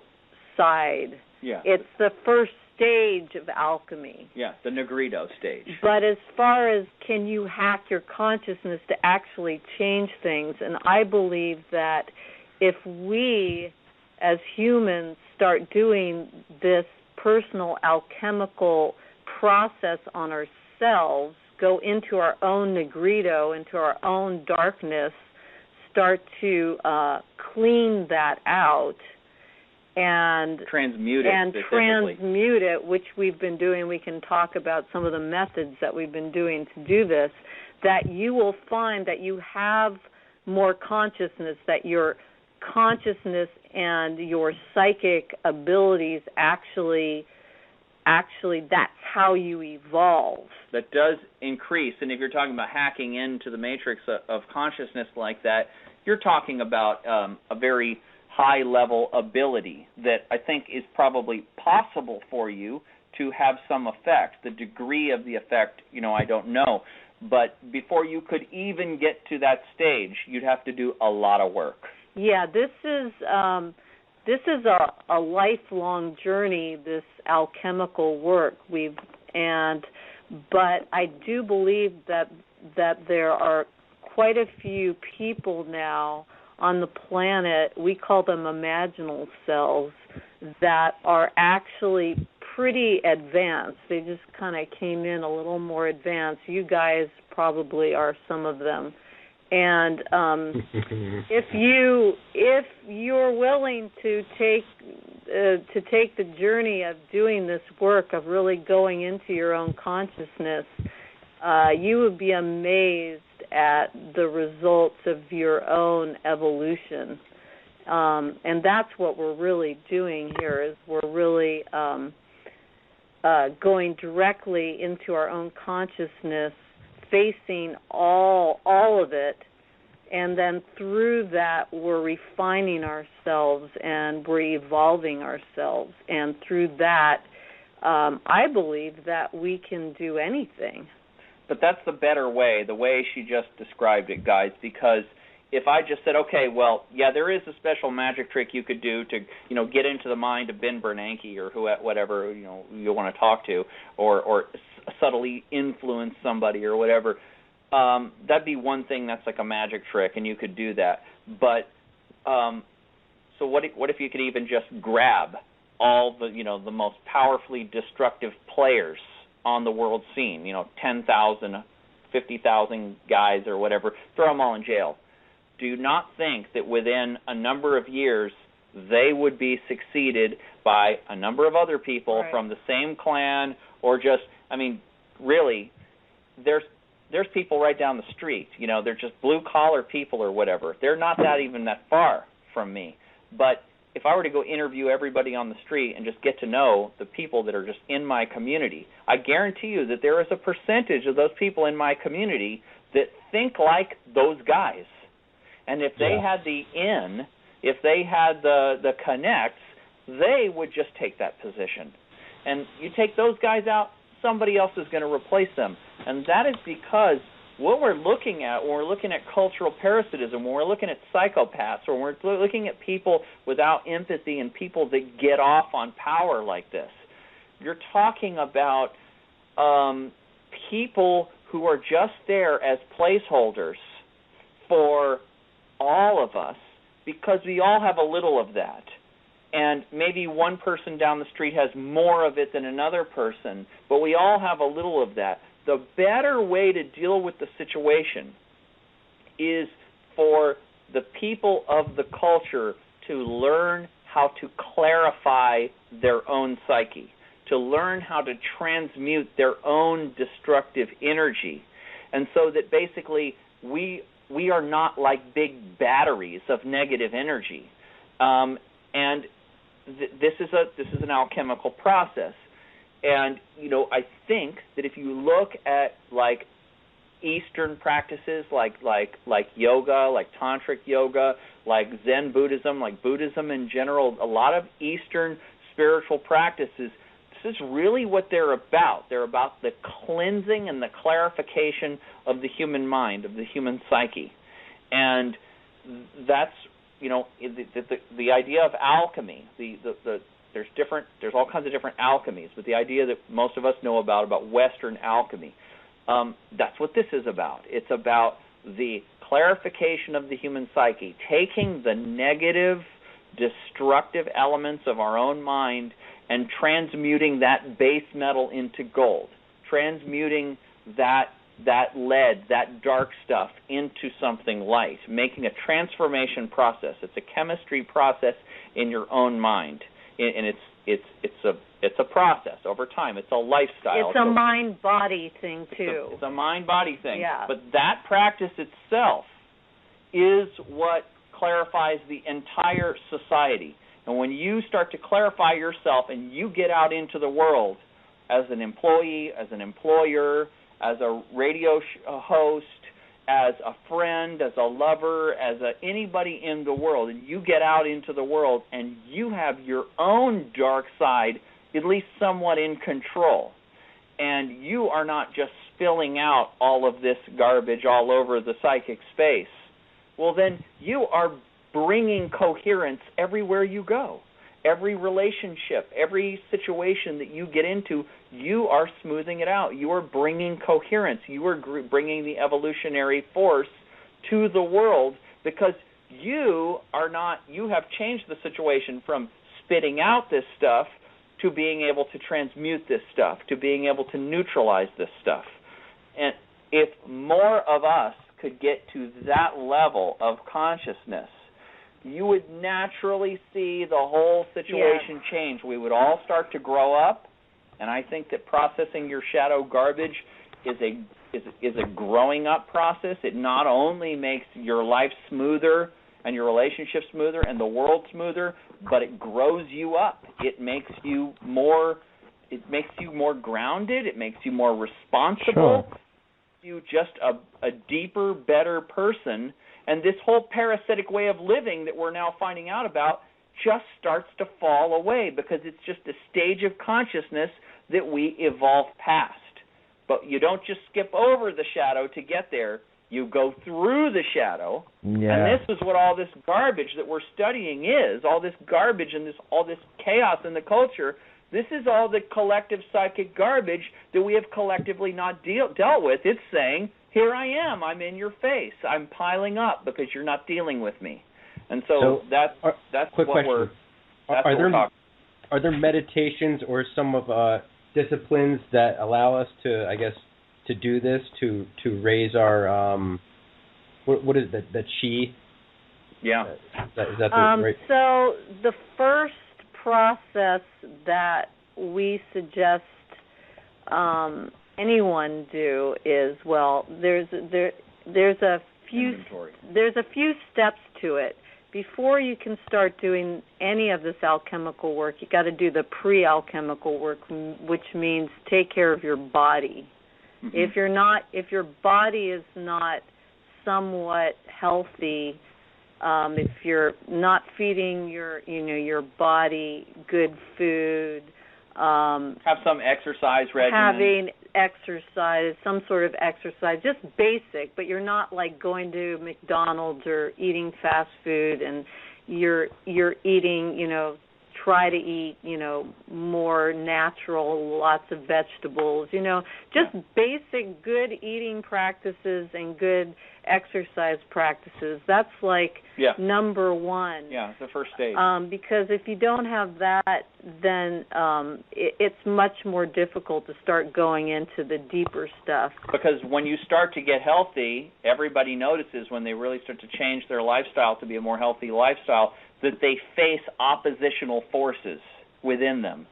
side. Yeah. It's the first stage of alchemy. Yeah, the Negrito stage. But as far as can you hack your consciousness to actually change things, and I believe that if we as humans start doing this personal alchemical process on ourselves, go into our own Negrito, into our own darkness, start to clean that out and transmute it, which we've been doing. We can talk about some of the methods that we've been doing to do this, that you will find that you have more consciousness, that your consciousness and your psychic abilities actually that's how you evolve. That does increase, and if you're talking about hacking into the matrix of consciousness like that, you're talking about a very high-level ability that I think is probably possible for you to have some effect. The degree of the effect, I don't know. But before you could even get to that stage, you'd have to do a lot of work. Yeah, this is a lifelong journey, this alchemical work. But I do believe that there are quite a few people now on the planet, we call them imaginal cells, that are actually pretty advanced. They just kind of came in a little more advanced. You guys probably are some of them. And if you're willing to take the journey of doing this work, of really going into your own consciousness, you would be amazed at the results of your own evolution. And that's what we're really doing here, is we're really going directly into our own consciousness, facing all of it, and then through that we're refining ourselves and we're evolving ourselves, and through that I believe that we can do anything. But that's the better way, the way she just described it, guys, because if I just said, okay, well, yeah, there is a special magic trick you could do to, get into the mind of Ben Bernanke or whatever, you want to talk to, or subtly influence somebody or whatever, that'd be one thing that's like a magic trick, and you could do that. But so what if you could even just grab all the, the most powerfully destructive players on the world scene, 10,000, 50,000 guys or whatever, throw them all in jail. Do you not think that within a number of years they would be succeeded by a number of other people from the same clan, or just, I mean, really, there's people right down the street. You know, they're just blue-collar people or whatever. They're not even that far from me. But if I were to go interview everybody on the street and just get to know the people that are just in my community, I guarantee you that there is a percentage of those people in my community that think like those guys. And if they had if they had the connects, they would just take that position. And you take those guys out, somebody else is going to replace them. And that is because what we're looking at when we're looking at cultural parasitism, when we're looking at psychopaths, or when we're looking at people without empathy and people that get off on power like this, you're talking about people who are just there as placeholders for all of us, because we all have a little of that. And maybe one person down the street has more of it than another person, but we all have a little of that. The better way to deal with the situation is for the people of the culture to learn how to clarify their own psyche, to learn how to transmute their own destructive energy. And so that basically we are not like big batteries of negative energy. And this is an alchemical process. And, you know, I think that if you look at, like, Eastern practices like yoga, like tantric yoga, like Zen Buddhism, like Buddhism in general, a lot of Eastern spiritual practices, this is really what they're about. They're about the cleansing and the clarification of the human mind, of the human psyche. And that's, you know, the idea of alchemy, there's all kinds of different alchemies, but the idea that most of us know about Western alchemy, that's what this is about. It's about the clarification of the human psyche, taking the negative, destructive elements of our own mind and transmuting that base metal into gold, transmuting that lead, that dark stuff into something light, making a transformation process. It's a chemistry process in your own mind. And it's a process over time. It's a lifestyle. It's a mind-body thing too. It's a mind-body thing. Yeah. But that practice itself is what clarifies the entire society. And when you start to clarify yourself and you get out into the world as an employee, as an employer, as a radio host, as a friend, as a lover, as anybody in the world, and you get out into the world and you have your own dark side at least somewhat in control, and you are not just spilling out all of this garbage all over the psychic space, well, then you are bringing coherence everywhere you go. Every relationship, every situation that you get into, you are smoothing it out. You are bringing coherence. You are bringing the evolutionary force to the world, because you have changed the situation from spitting out this stuff to being able to transmute this stuff, to being able to neutralize this stuff. And if more of us could get to that level of consciousness, you would naturally see the whole situation change. We would all start to grow up, and I think that processing your shadow garbage is a growing up process. It not only makes your life smoother and your relationship smoother and the world smoother, but it grows you up. It makes you more grounded. It makes you more responsible. Sure. You just a deeper, better person. And this whole parasitic way of living that we're now finding out about just starts to fall away, because it's just a stage of consciousness that we evolve past. But you don't just skip over the shadow to get there. You go through the shadow, and this is what all this garbage that we're studying is, all this garbage and all this chaos in the culture. This is all the collective psychic garbage that we have collectively not dealt with. It's saying, here I am, I'm in your face, I'm piling up because you're not dealing with me. And so that's quick what question. we're talking. Are there meditations or some of disciplines that allow us to, I guess, to do this, to raise our what is that chi? Yeah. Is that right? So the first process that we suggest anyone do is, well, there's a few steps to it. Before you can start doing any of this alchemical work, you got to do the pre-alchemical work, which means take care of your body. Mm-hmm. If your body is not somewhat healthy, if you're not feeding your body good food, have some exercise regimen. Having exercise, some sort of exercise, just basic, but you're not like going to McDonald's or eating fast food, and you're eating, try to eat, more natural, lots of vegetables, just basic good eating practices and good exercise practices. That's like number one. Yeah, it's the first stage. Because if you don't have that, then it's much more difficult to start going into the deeper stuff. Because when you start to get healthy, everybody notices when they really start to change their lifestyle to be a more healthy lifestyle that they face oppositional forces within them.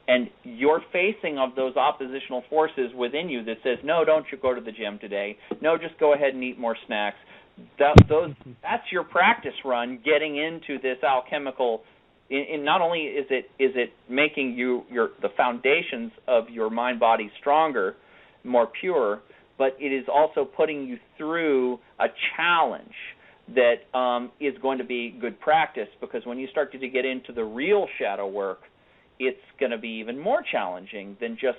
And your facing of those oppositional forces within you that says, no, don't you go to the gym today. No, just go ahead and eat more snacks. That's your practice run getting into this alchemical. In not only is it making the foundations of your mind body stronger, more pure, but it is also putting you through a challenge that is going to be good practice, because when you start to get into the real shadow work, it's going to be even more challenging than just,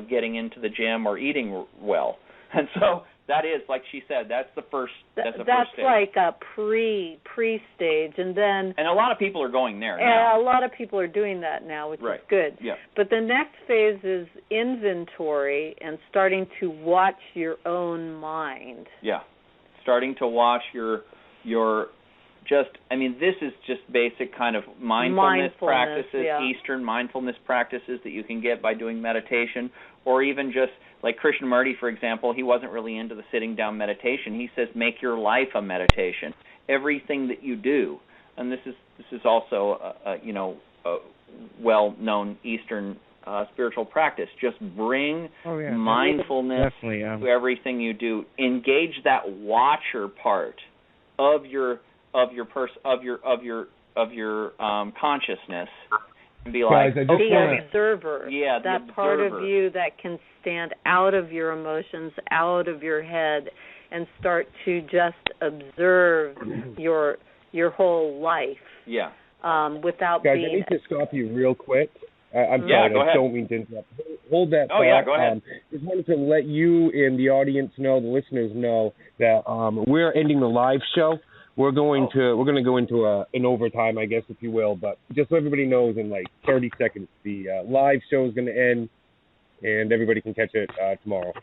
getting into the gym or eating well. And so that is, like she said, that's the first stage. That's like a pre-stage, and a lot of people are going there now. Yeah, a lot of people are doing that now, which is good. Yeah. But the next phase is inventory and starting to watch your own mind. Yeah, starting to watch your this is just basic kind of mindfulness practices, Eastern mindfulness practices that you can get by doing meditation, or even just like Krishnamurti, for example, he wasn't really into the sitting down meditation. He says make your life a meditation, everything that you do. And this is also a well-known Eastern spiritual practice. Just bring mindfulness to everything you do. Engage that watcher part of your consciousness, and be like, the observer. Yeah, that the part observer. of you that can stand out of your emotions, out of your head, and start to just observe your whole life. Yeah. Without Guys, being. I need to stop you real quick. I'm sorry, I don't mean to interrupt. Hold that thought. Yeah, go ahead. Just wanted to let you and the audience know, the listeners know, that we're ending the live show. We're going to go into an overtime, I guess, if you will. But just so everybody knows, in like 30 seconds, the live show is going to end, and everybody can catch it tomorrow.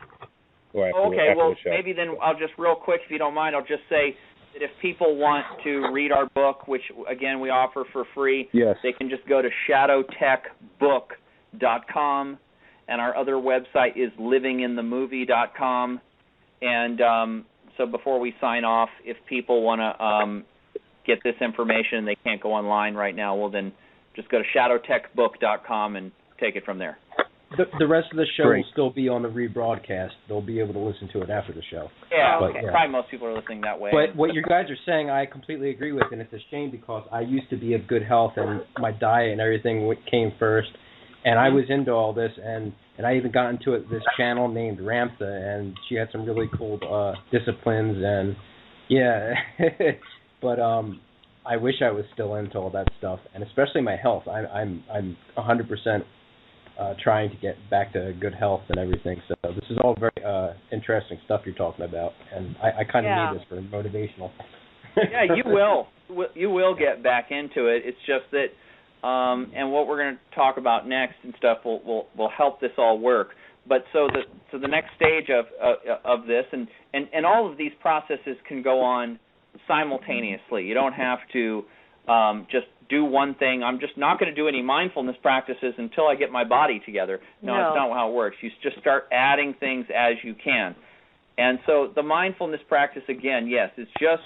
Okay, well, maybe then I'll just real quick, if you don't mind, I'll just say that if people want to read our book, which, again, we offer for free, they can just go to shadowtechbook.com, and our other website is livinginthemovie.com. And so before we sign off, if people want to get this information and they can't go online right now, well, then just go to shadowtechbook.com and take it from there. The rest of the show will still be on the rebroadcast. They'll be able to listen to it after the show. Yeah, probably most people are listening that way. But what you guys are saying, I completely agree with, and it's a shame because I used to be of good health and my diet and everything came first, and I was into all this, and I even got into this channel named Ramtha, and she had some really cool disciplines, and but I wish I was still into all that stuff, and especially my health. I'm 100%. Trying to get back to good health and everything. So this is all very interesting stuff you're talking about, and I kind of need this for motivational. Yeah, you will. You will get back into it. It's just that, and what we're going to talk about next and stuff will help this all work. But so the next stage of this, and all of these processes can go on simultaneously. You don't have to just do one thing. I'm just not going to do any mindfulness practices until I get my body together. No, that's not how it works. You just start adding things as you can. And so the mindfulness practice, again, yes, it's just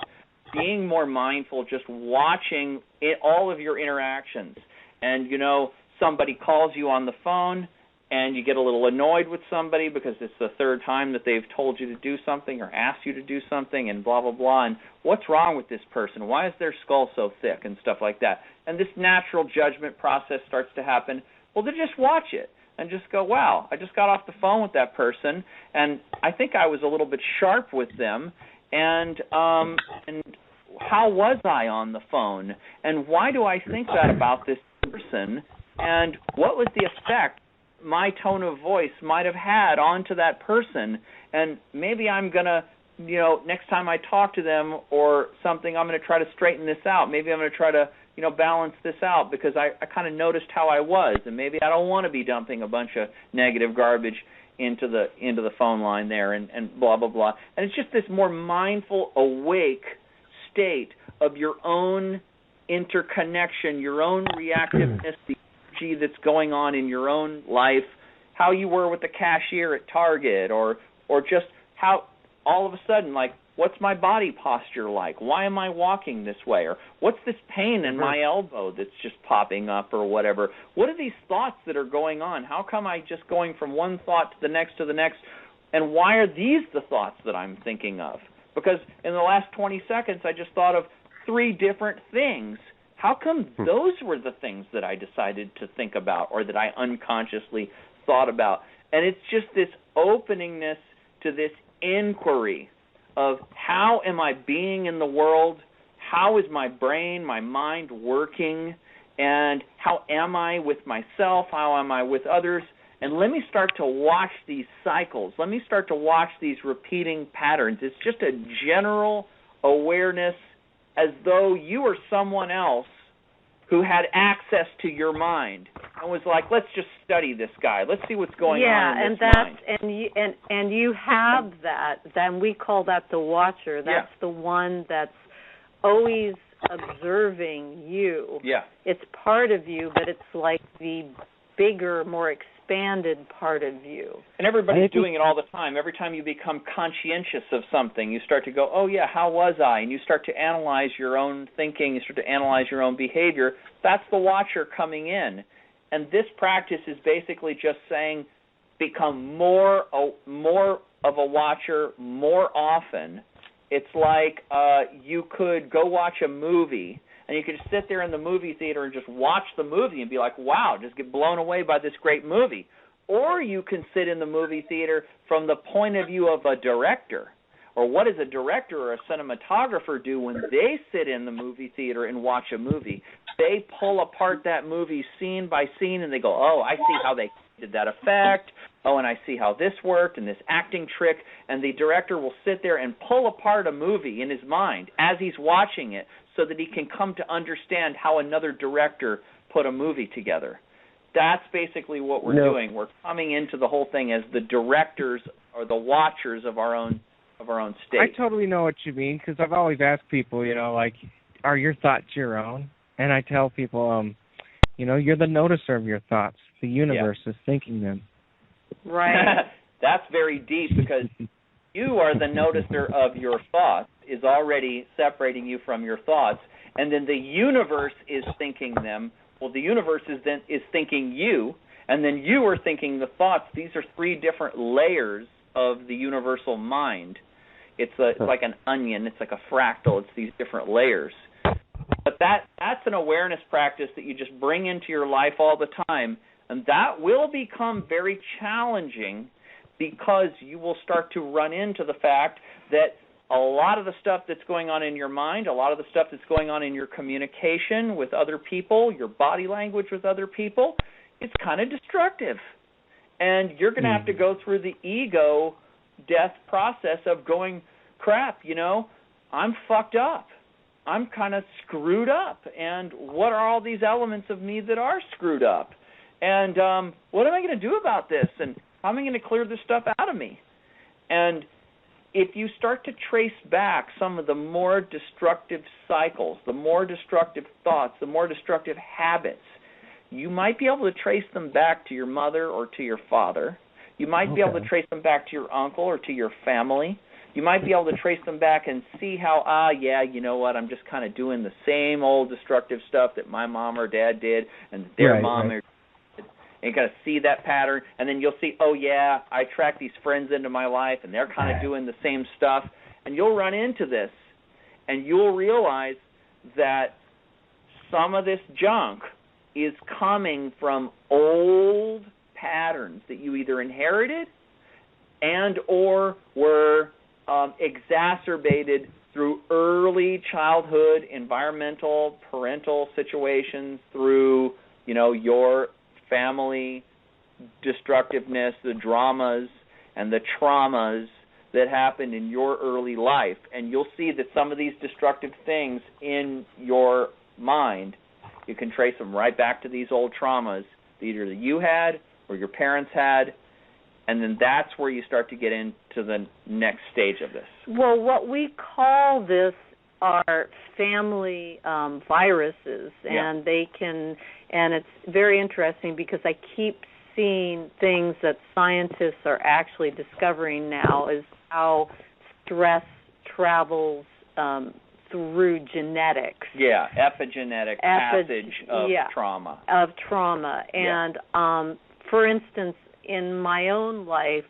being more mindful, just watching all of your interactions. And, somebody calls you on the phone, and you get a little annoyed with somebody because it's the third time that they've told you to do something or asked you to do something and blah, blah, blah. And what's wrong with this person? Why is their skull so thick and stuff like that? And this natural judgment process starts to happen. Well, then just watch it and just go, wow, I just got off the phone with that person, and I think I was a little bit sharp with them. And how was I on the phone? And why do I think that about this person? And what was the effect my tone of voice might have had onto that person? And maybe I'm going to, next time I talk to them or something, I'm going to try to straighten this out. Maybe I'm going to try to, balance this out because I kind of noticed how I was, and maybe I don't want to be dumping a bunch of negative garbage into the phone line there and blah, blah, blah. And it's just this more mindful, awake state of your own interconnection, your own reactiveness, the energy that's going on in your own life, how you were with the cashier at Target, or just how all of a sudden, like, what's my body posture like? Why am I walking this way? Or what's this pain in my elbow that's just popping up or whatever? What are these thoughts that are going on? How come I just going from one thought to the next? And why are these the thoughts that I'm thinking of? Because in the last 20 seconds, I just thought of 3 different things. How come those were the things that I decided to think about or that I unconsciously thought about? And it's just this openingness to this inquiry of how am I being in the world, how is my brain, my mind working, and how am I with myself, how am I with others, and let me start to watch these cycles. Let me start to watch these repeating patterns. It's just a general awareness as though you were someone else who had access to your mind and was like, let's just study this guy. Let's see what's going on in his mind. And you have that. Then we call that the watcher. That's the one that's always observing you. Yeah. It's part of you, but it's like the bigger, more expanded part of you. And everybody's doing it all the time. Every time you become conscientious of something, you start to go, oh, yeah, how was I? And you start to analyze your own thinking. You start to analyze your own behavior. That's the watcher coming in. And this practice is basically just saying become more of a watcher more often. It's like you could go watch a movie, and you could just sit there in the movie theater and just watch the movie and be like, wow, just get blown away by this great movie. Or you can sit in the movie theater from the point of view of a director. Or what does a director or a cinematographer do when they sit in the movie theater and watch a movie? They pull apart that movie scene by scene, and they go, oh, I see how they did that effect. Oh, and I see how this worked and this acting trick. And the director will sit there and pull apart a movie in his mind as he's watching it so that he can come to understand how another director put a movie together. That's basically what we're doing. We're coming into the whole thing as the directors or the watchers of our own state. I totally know what you mean because I've always asked people, like, are your thoughts your own? And I tell people, you're the noticer of your thoughts. The universe is thinking them. Right. That's very deep because you are the noticer of your thoughts is already separating you from your thoughts, and then the universe is thinking them. Well, the universe is thinking you, and then you are thinking the thoughts. These are 3 different layers of the universal mind. It's like an onion. It's like a fractal. It's these different layers. But that's an awareness practice that you just bring into your life all the time, and that will become very challenging because you will start to run into the fact that a lot of the stuff that's going on in your mind, a lot of the stuff that's going on in your communication with other people, your body language with other people, it's kind of destructive. And you're going to have to go through the ego death process of going, crap, I'm fucked up. I'm kind of screwed up. And what are all these elements of me that are screwed up? And what am I going to do about this? And how am I going to clear this stuff out of me? And if you start to trace back some of the more destructive cycles, the more destructive thoughts, the more destructive habits, you might be able to trace them back to your mother or to your father. You might be able to trace them back to your uncle or to your family. you might be able to trace them back and see how, you know what, I'm just kind of doing the same old destructive stuff that my mom or dad did and their mom or dad, and kind of see that pattern. And then you'll see, I track these friends into my life, and they're kind of doing the same stuff. And you'll run into this, and you'll realize that some of this junk is coming from old patterns that you either inherited and or were exacerbated through early childhood environmental, parental situations, through, your family destructiveness, the dramas and the traumas that happened in your early life. And you'll see that some of these destructive things in your mind, you can trace them right back to these old traumas that either you had or your parents had. And then that's where you start to get into the next stage of this. Well, what we call this are family viruses, and and it's very interesting because I keep seeing things that scientists are actually discovering now is how stress travels through genetics. Yeah, epigenetic passage of trauma. Of trauma. And for instance, in my own life,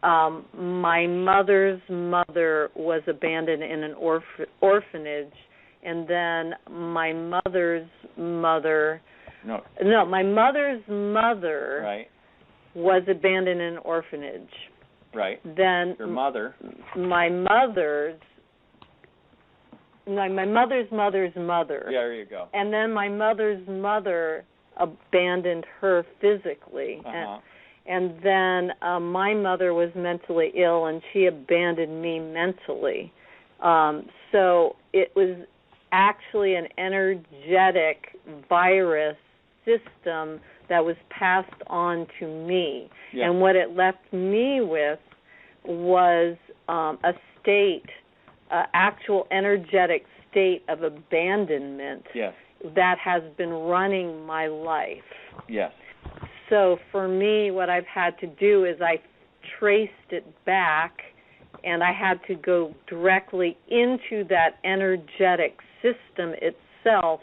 my mother's mother was abandoned in an orphanage, and then my mother's mother my mother's mother was abandoned in an orphanage. Right. Then your mother. My mother's mother's mother. Yeah, there you go. And then my mother's mother abandoned her physically. And then my mother was mentally ill, and she abandoned me mentally. So it was actually an energetic virus system that was passed on to me. Yeah. And what it left me with was a state, actual energetic state of abandonment that has been running my life. Yes. So for me, what I've had to do is I traced it back, and I had to go directly into that energetic system itself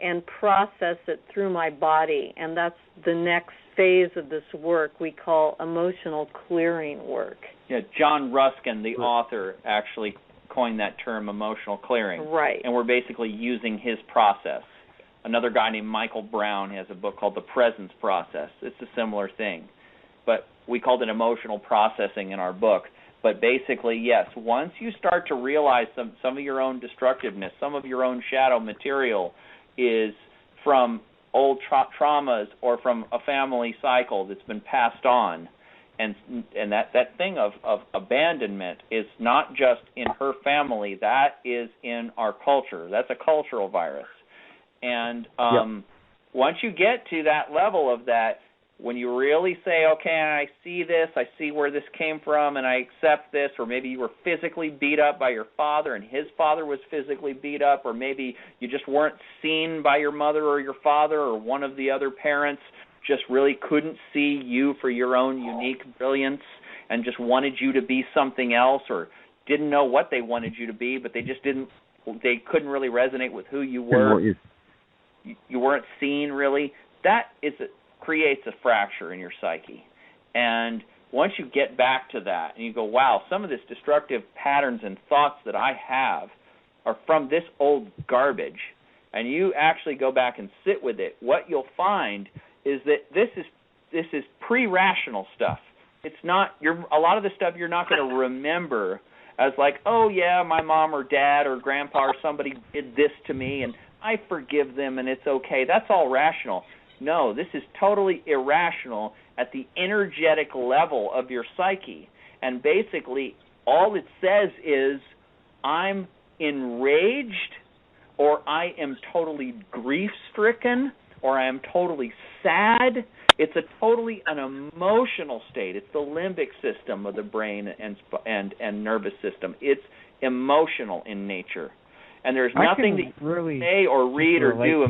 and process it through my body. And that's the next phase of this work we call emotional clearing work. Yeah, John Ruskin, the author, actually coined that term, emotional clearing. Right. And we're basically using his process. Another guy named Michael Brown has a book called The Presence Process. It's a similar thing. But we called it emotional processing in our book. But basically, yes, once you start to realize some of your own destructiveness, some of your own shadow material is from old traumas or from a family cycle that's been passed on, and that thing of abandonment is not just in her family, that is in our culture. That's a cultural virus. And once you get to that level of that, when you really say, okay, I see this, I see where this came from, and I accept this, or maybe you were physically beat up by your father and his father was physically beat up, or maybe you just weren't seen by your mother or your father, or one of the other parents just really couldn't see you for your own unique brilliance and just wanted you to be something else, or didn't know what they wanted you to be, but they couldn't really resonate with who you were. You weren't seen, really. That creates a fracture in your psyche. And once you get back to that and you go, wow, some of this destructive patterns and thoughts that I have are from this old garbage, and you actually go back and sit with it, what you'll find is that this is pre-rational stuff. It's not a lot of the stuff you're not going to remember as like, oh yeah, my mom or dad or grandpa or somebody did this to me and I forgive them and it's okay. That's all rational. No, this is totally irrational at the energetic level of your psyche. And basically, all it says is, I'm enraged, or I am totally grief-stricken, or I am totally sad. It's totally an emotional state. It's the limbic system of the brain and nervous system. It's emotional in nature. And there's nothing that you really say or read or do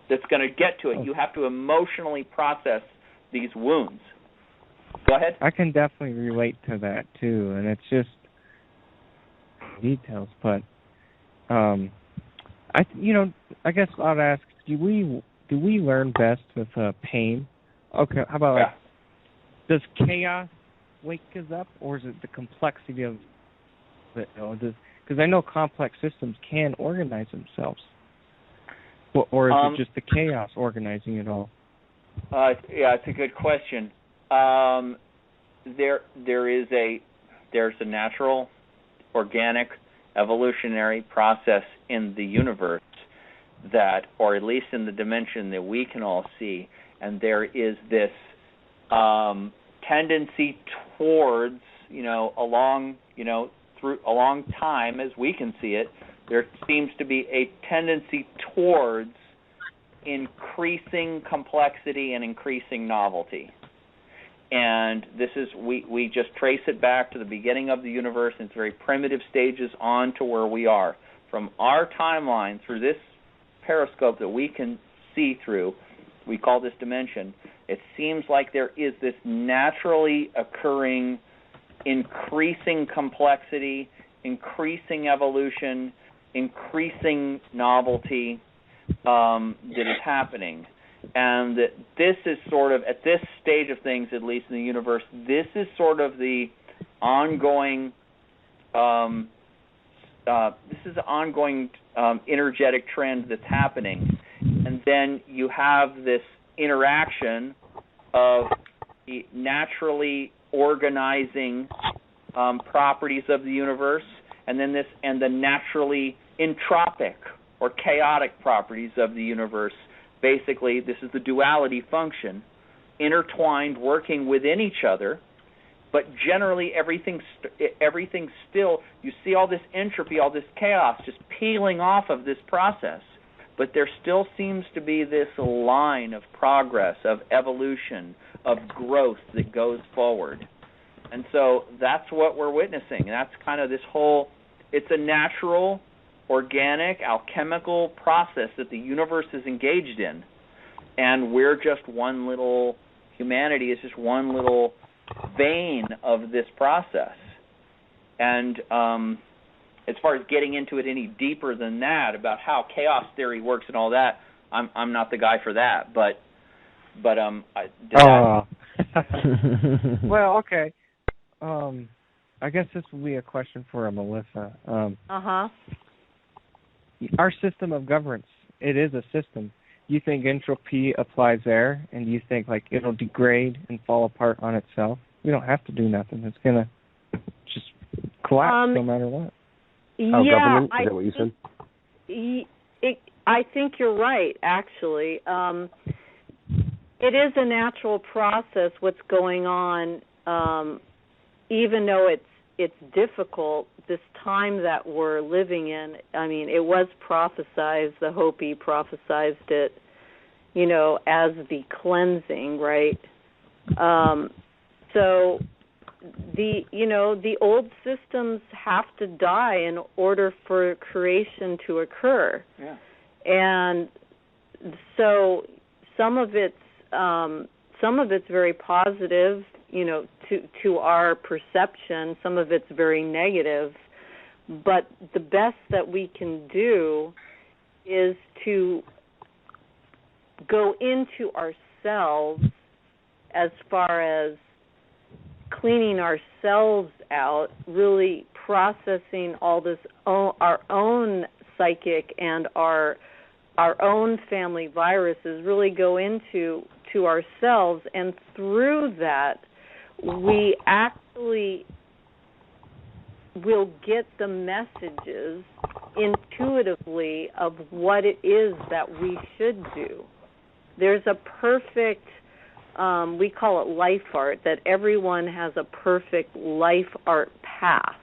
that's going to get to it. You have to emotionally process these wounds. Go ahead. I can definitely relate to that too, and it's just details. But I guess I'd ask: do we learn best with pain? Okay, how about does chaos wake us up, or is it the complexity of it? Because I know complex systems can organize themselves, or is it just the chaos organizing it all? It's a good question. There's a natural, organic, evolutionary process in the universe that, or at least in the dimension that we can all see, and there is this tendency towards, through a long time as we can see it, there seems to be a tendency towards increasing complexity and increasing novelty. And this is, we just trace it back to the beginning of the universe in its very primitive stages on to where we are. From our timeline through this periscope that we can see through, we call this dimension, it seems like there is this naturally occurring increasing complexity, increasing evolution, increasing novelty that is happening. And this is sort of, at this stage of things, at least in the universe, this is sort of the ongoing, energetic trend that's happening. And then you have this interaction of the naturally organizing properties of the universe, and then the naturally entropic or chaotic properties of the universe. Basically, this is the duality function, intertwined, working within each other, but generally everything still, you see all this entropy, all this chaos just peeling off of this process, but there still seems to be this line of progress, of evolution, of growth that goes forward. And so that's what we're witnessing. That's kind of this whole, it's a natural, organic, alchemical process that the universe is engaged in, and we're just one little, humanity is just one little vein of this process. And as far as getting into it any deeper than that about how chaos theory works and all that, I'm not the guy for that. But well, okay. I guess this would be a question for Melissa. Our system of governance, it is a system. You think entropy applies there, and you think like it'll degrade and fall apart on itself? We don't have to do nothing. It's gonna just collapse no matter what. Government? Is that what you said? I think you're right, actually. It is a natural process what's going on, even though it's difficult, this time that we're living in. I mean, it was prophesized, the Hopi prophesized it, as the cleansing, right? So the old systems have to die in order for creation to occur. Yeah. And so some of it's very positive, to our perception. Some of it's very negative. But the best that we can do is to go into ourselves as far as cleaning ourselves out, really processing all this, our own psychic and our own family viruses, really go into ourselves, and through that we actually will get the messages intuitively of what it is that we should do. There's a perfect, we call it life art, that everyone has a perfect life art path.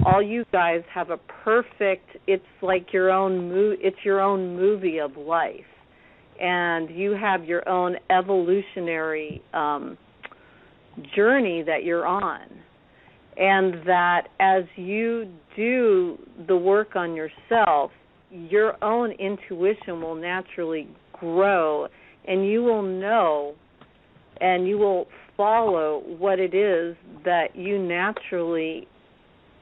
All you guys have a perfect, it's like your own movie of life. And you have your own evolutionary journey that you're on. And that as you do the work on yourself, your own intuition will naturally grow, and you will know, and you will follow what it is that you naturally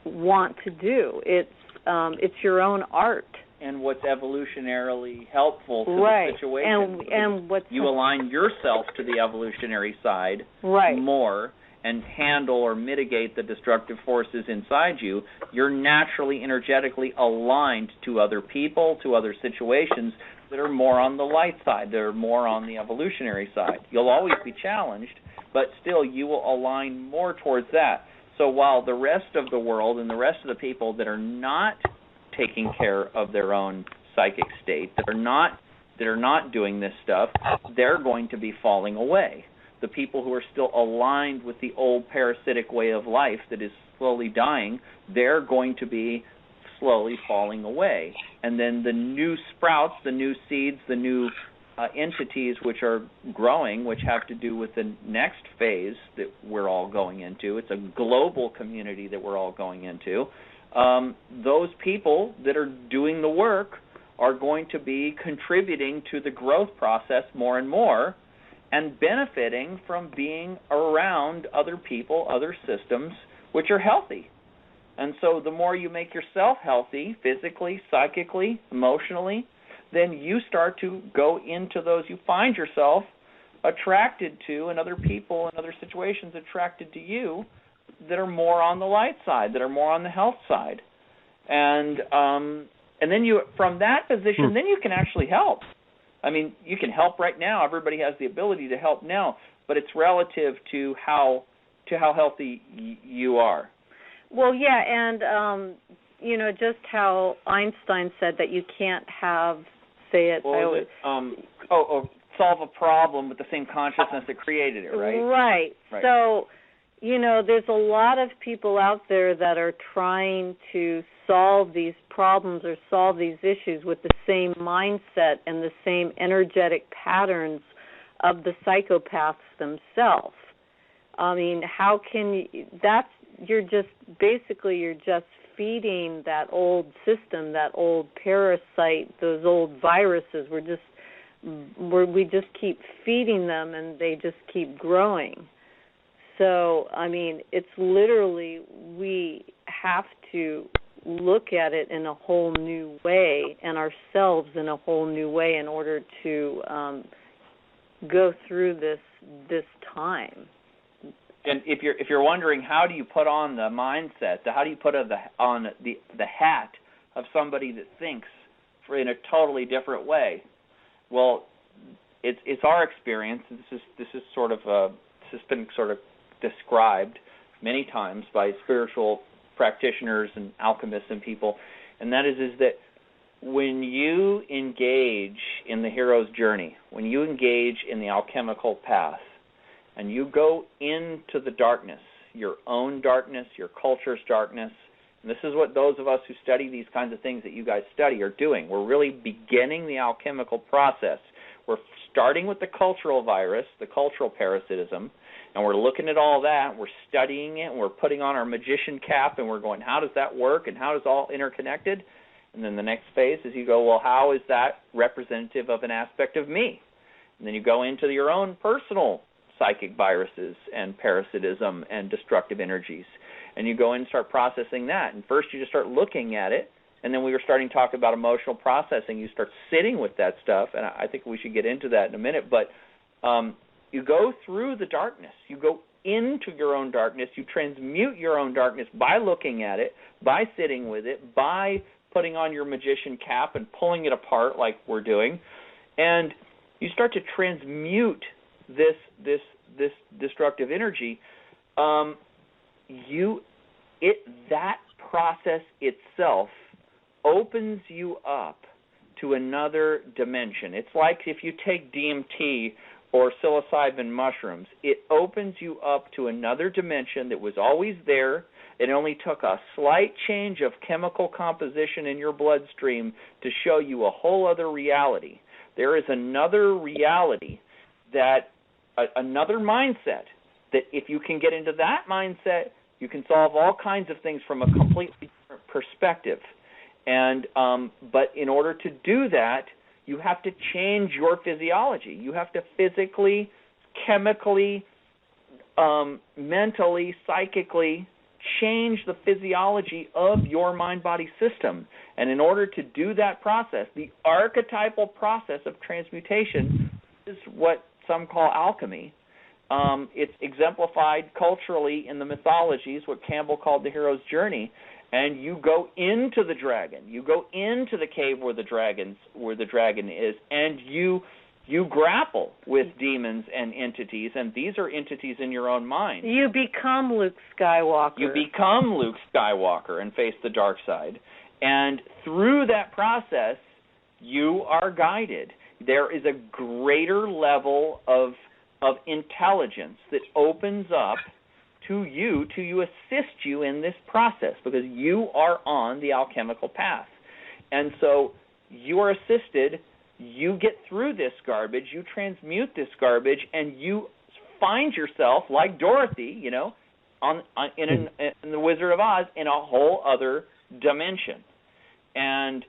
want to do. It's your own art. And what's evolutionarily helpful to right. the situation. And what's you align yourself to the evolutionary side right. more and handle or mitigate the destructive forces inside you, you're naturally energetically aligned to other people, to other situations that are more on the light side, that are more on the evolutionary side. You'll always be challenged, but still you will align more towards that. So while the rest of the world and the rest of the people that are not taking care of their own psychic state, that are not doing this stuff, they're going to be falling away. The people who are still aligned with the old parasitic way of life that is slowly dying, they're going to be slowly falling away. And then the new sprouts, the new seeds, the new entities which are growing, which have to do with the next phase that we're all going into. It's a global community that we're all going into. Those people that are doing the work are going to be contributing to the growth process more and more and benefiting from being around other people, other systems, which are healthy. And so the more you make yourself healthy, physically, psychically, emotionally, then you start to go into those. You find yourself attracted to, and other people and other situations attracted to you that are more on the light side, that are more on the health side. And then you, from that position, then you can actually help. I mean, you can help right now. Everybody has the ability to help now, but it's relative to how healthy you are. Well, yeah, and just how Einstein said that you can't have, solve a problem with the same consciousness that created it, right? Right. So, there's a lot of people out there that are trying to solve these problems or solve these issues with the same mindset and the same energetic patterns of the psychopaths themselves. I mean, how can you, you're just feeding that old system, that old parasite, those old viruses. We just keep feeding them and they just keep growing. So, I mean, it's literally, we have to look at it in a whole new way and ourselves in a whole new way in order to go through this time. And if you're wondering how do you put on the mindset, how do you put on the hat of somebody that thinks in a totally different way? Well, it's our experience. This has been sort of described many times by spiritual practitioners and alchemists and people, and that is that when you engage in the hero's journey, when you engage in the alchemical path, and you go into the darkness, your own darkness, your culture's darkness, and this is what those of us who study these kinds of things that you guys study are doing. We're really beginning the alchemical process. We're starting with the cultural virus, the cultural parasitism, and we're looking at all that, we're studying it, and we're putting on our magician cap, and we're going, how does that work, and how is all interconnected? And then the next phase is you go, well, how is that representative of an aspect of me? And then you go into your own personal psychic viruses and parasitism and destructive energies. And you go in and start processing that. And first you just start looking at it, and then we were starting to talk about emotional processing. You start sitting with that stuff, and I think we should get into that in a minute. But you go through the darkness. You go into your own darkness. You transmute your own darkness by looking at it, by sitting with it, by putting on your magician cap and pulling it apart like we're doing. And you start to transmute this destructive energy. That process itself opens you up to another dimension. It's like if you take DMT or psilocybin mushrooms, it opens you up to another dimension that was always there. It only took a slight change of chemical composition in your bloodstream to show you a whole other reality. There is another reality, that another mindset, that if you can get into that mindset, you can solve all kinds of things from a completely different perspective. And but in order to do that, you have to change your physiology. You have to physically, chemically mentally, psychically change the physiology of your mind-body system. And in order to do that process, the archetypal process of transmutation is what some call alchemy. It's exemplified culturally in the mythologies, what Campbell called the hero's journey. And you go into the dragon, you go into the cave where the dragon is, and you grapple with demons and entities, and these are entities in your own mind. You become Luke Skywalker. You become Luke Skywalker and face the dark side. And through that process, you are guided. There is a greater level of intelligence that opens up to you assist you in this process, because you are on the alchemical path. And so you are assisted. You get through this garbage, you transmute this garbage, and you find yourself, like Dorothy, in the Wizard of Oz, in a whole other dimension. And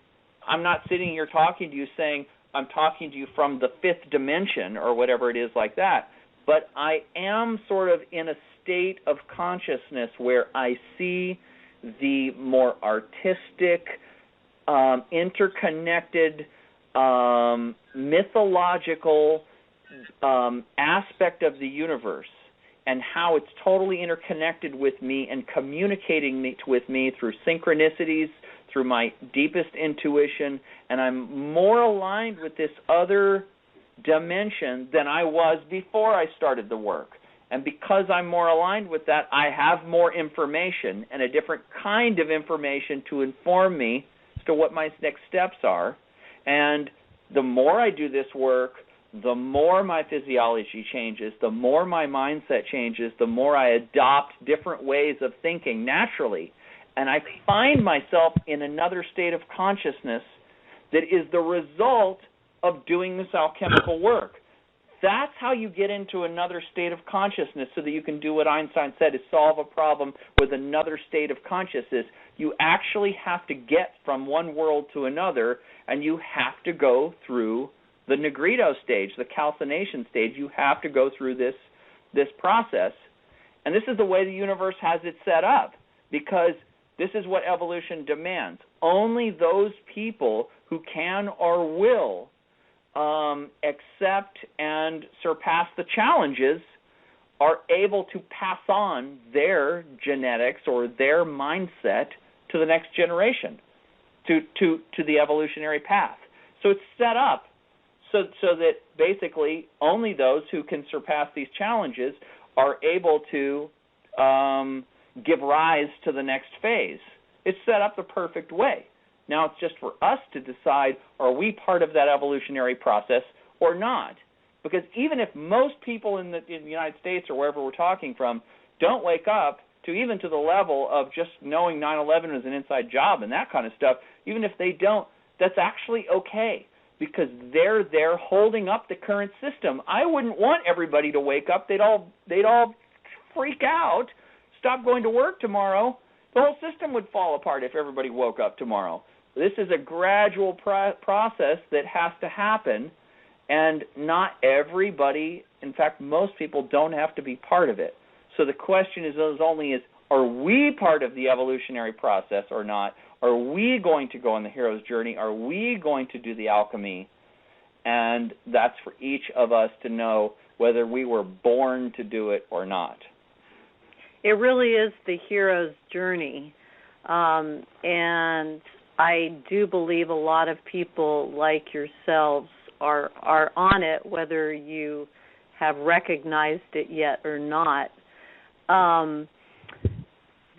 I'm not sitting here talking to you saying I'm talking to you from the fifth dimension or whatever it is like that, but I am sort of in a state of consciousness where I see the more artistic, interconnected, mythological aspect of the universe, and how it's totally interconnected with me and communicating with me through synchronicities, through my deepest intuition, and I'm more aligned with this other dimension than I was before I started the work. And because I'm more aligned with that, I have more information and a different kind of information to inform me as to what my next steps are. And the more I do this work, the more my physiology changes, the more my mindset changes, the more I adopt different ways of thinking naturally. And I find myself in another state of consciousness that is the result of doing this alchemical work. That's how you get into another state of consciousness, so that you can do what Einstein said, is solve a problem with another state of consciousness. You actually have to get from one world to another, and you have to go through the Negrito stage, the calcination stage. You have to go through this process. And this is the way the universe has it set up, because this is what evolution demands. Only those people who can or will accept and surpass the challenges are able to pass on their genetics or their mindset to the next generation, to the evolutionary path. So it's set up so that basically only those who can surpass these challenges are able to give rise to the next phase. It's set up the perfect way. Now it's just for us to decide, are we part of that evolutionary process or not? Because even if most people in the United States or wherever we're talking from don't wake up to the level of just knowing 9/11 was an inside job and that kind of stuff, even if they don't, that's actually okay, because they're there holding up the current system. I wouldn't want everybody to wake up. They'd all freak out, stop going to work tomorrow. The whole system would fall apart if everybody woke up tomorrow. This is a gradual process that has to happen, and not everybody, in fact, most people don't have to be part of it. So the question is are we part of the evolutionary process or not? Are we going to go on the hero's journey? Are we going to do the alchemy? And that's for each of us to know whether we were born to do it or not. It really is the hero's journey. And I do believe a lot of people like yourselves are on it, whether you have recognized it yet or not.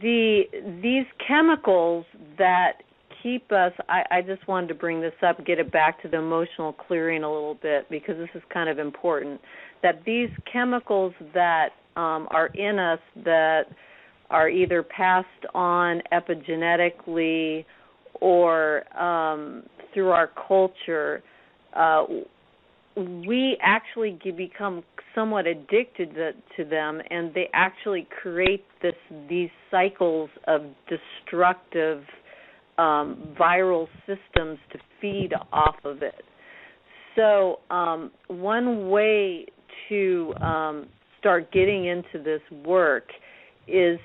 These chemicals that keep us, I just wanted to bring this up, get it back to the emotional clearing a little bit, because this is kind of important, that these chemicals that are in us that are either passed on epigenetically or through our culture, we actually become somewhat addicted to them, and they actually create these cycles of destructive viral systems to feed off of it. So one way to start getting into this work is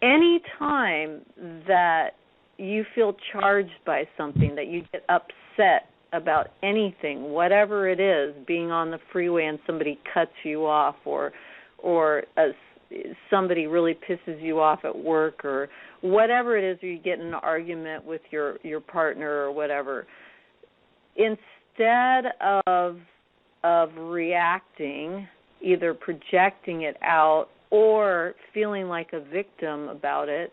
any time that you feel charged by something, that you get upset about anything, whatever it is, being on the freeway and somebody cuts you off, or somebody really pisses you off at work, or whatever it is, or you get in an argument with your partner or whatever, instead of reacting, either projecting it out or feeling like a victim about it,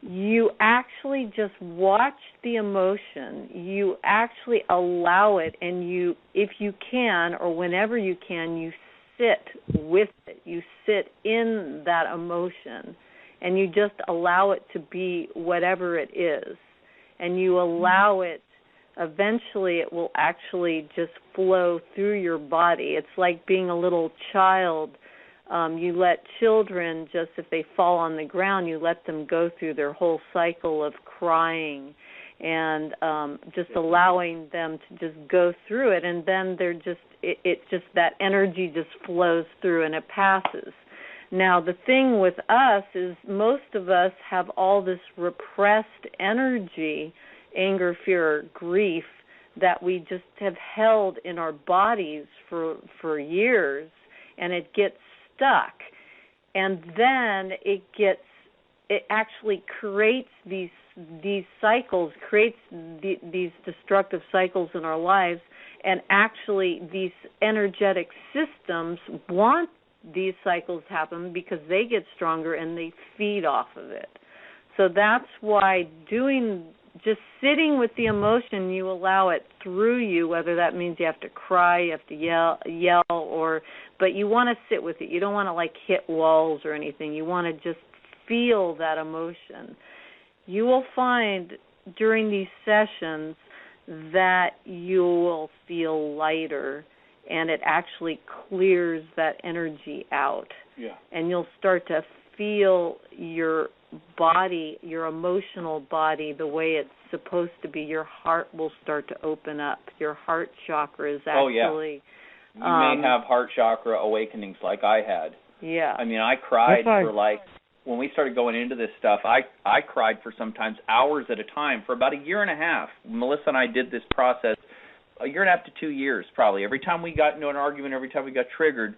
you actually just watch the emotion. You actually allow it, and you, if you can, or whenever you can, you sit with it. You sit in that emotion, and you just allow it to be whatever it is. And you allow it, eventually it will actually just flow through your body. It's like being a little child. You let children, just if they fall on the ground, you let them go through their whole cycle of crying and just allowing them to just go through it, and then they're just, it just, that energy just flows through and it passes. Now, the thing with us is most of us have all this repressed energy, anger, fear, grief, that we just have held in our bodies for years, and it gets stuck, and then it actually creates these cycles, creates these destructive cycles in our lives, and actually these energetic systems want these cycles to happen because they get stronger and they feed off of it. So that's why just sitting with the emotion, you allow it through you, whether that means you have to cry, you have to yell, but you want to sit with it. You don't want to like hit walls or anything. You want to just feel that emotion. You will find during these sessions that you will feel lighter, and it actually clears that energy out. Yeah. And you'll start to feel your body, your emotional body, the way it's supposed to be. Your heart will start to open up. Your heart chakra is actually... You may have heart chakra awakenings like I had. Yeah. I mean, I cried for when we started going into this stuff, I cried for sometimes hours at a time for about a year and a half. Melissa and I did this process a year and a half to 2 years probably. Every time we got into an argument, every time we got triggered,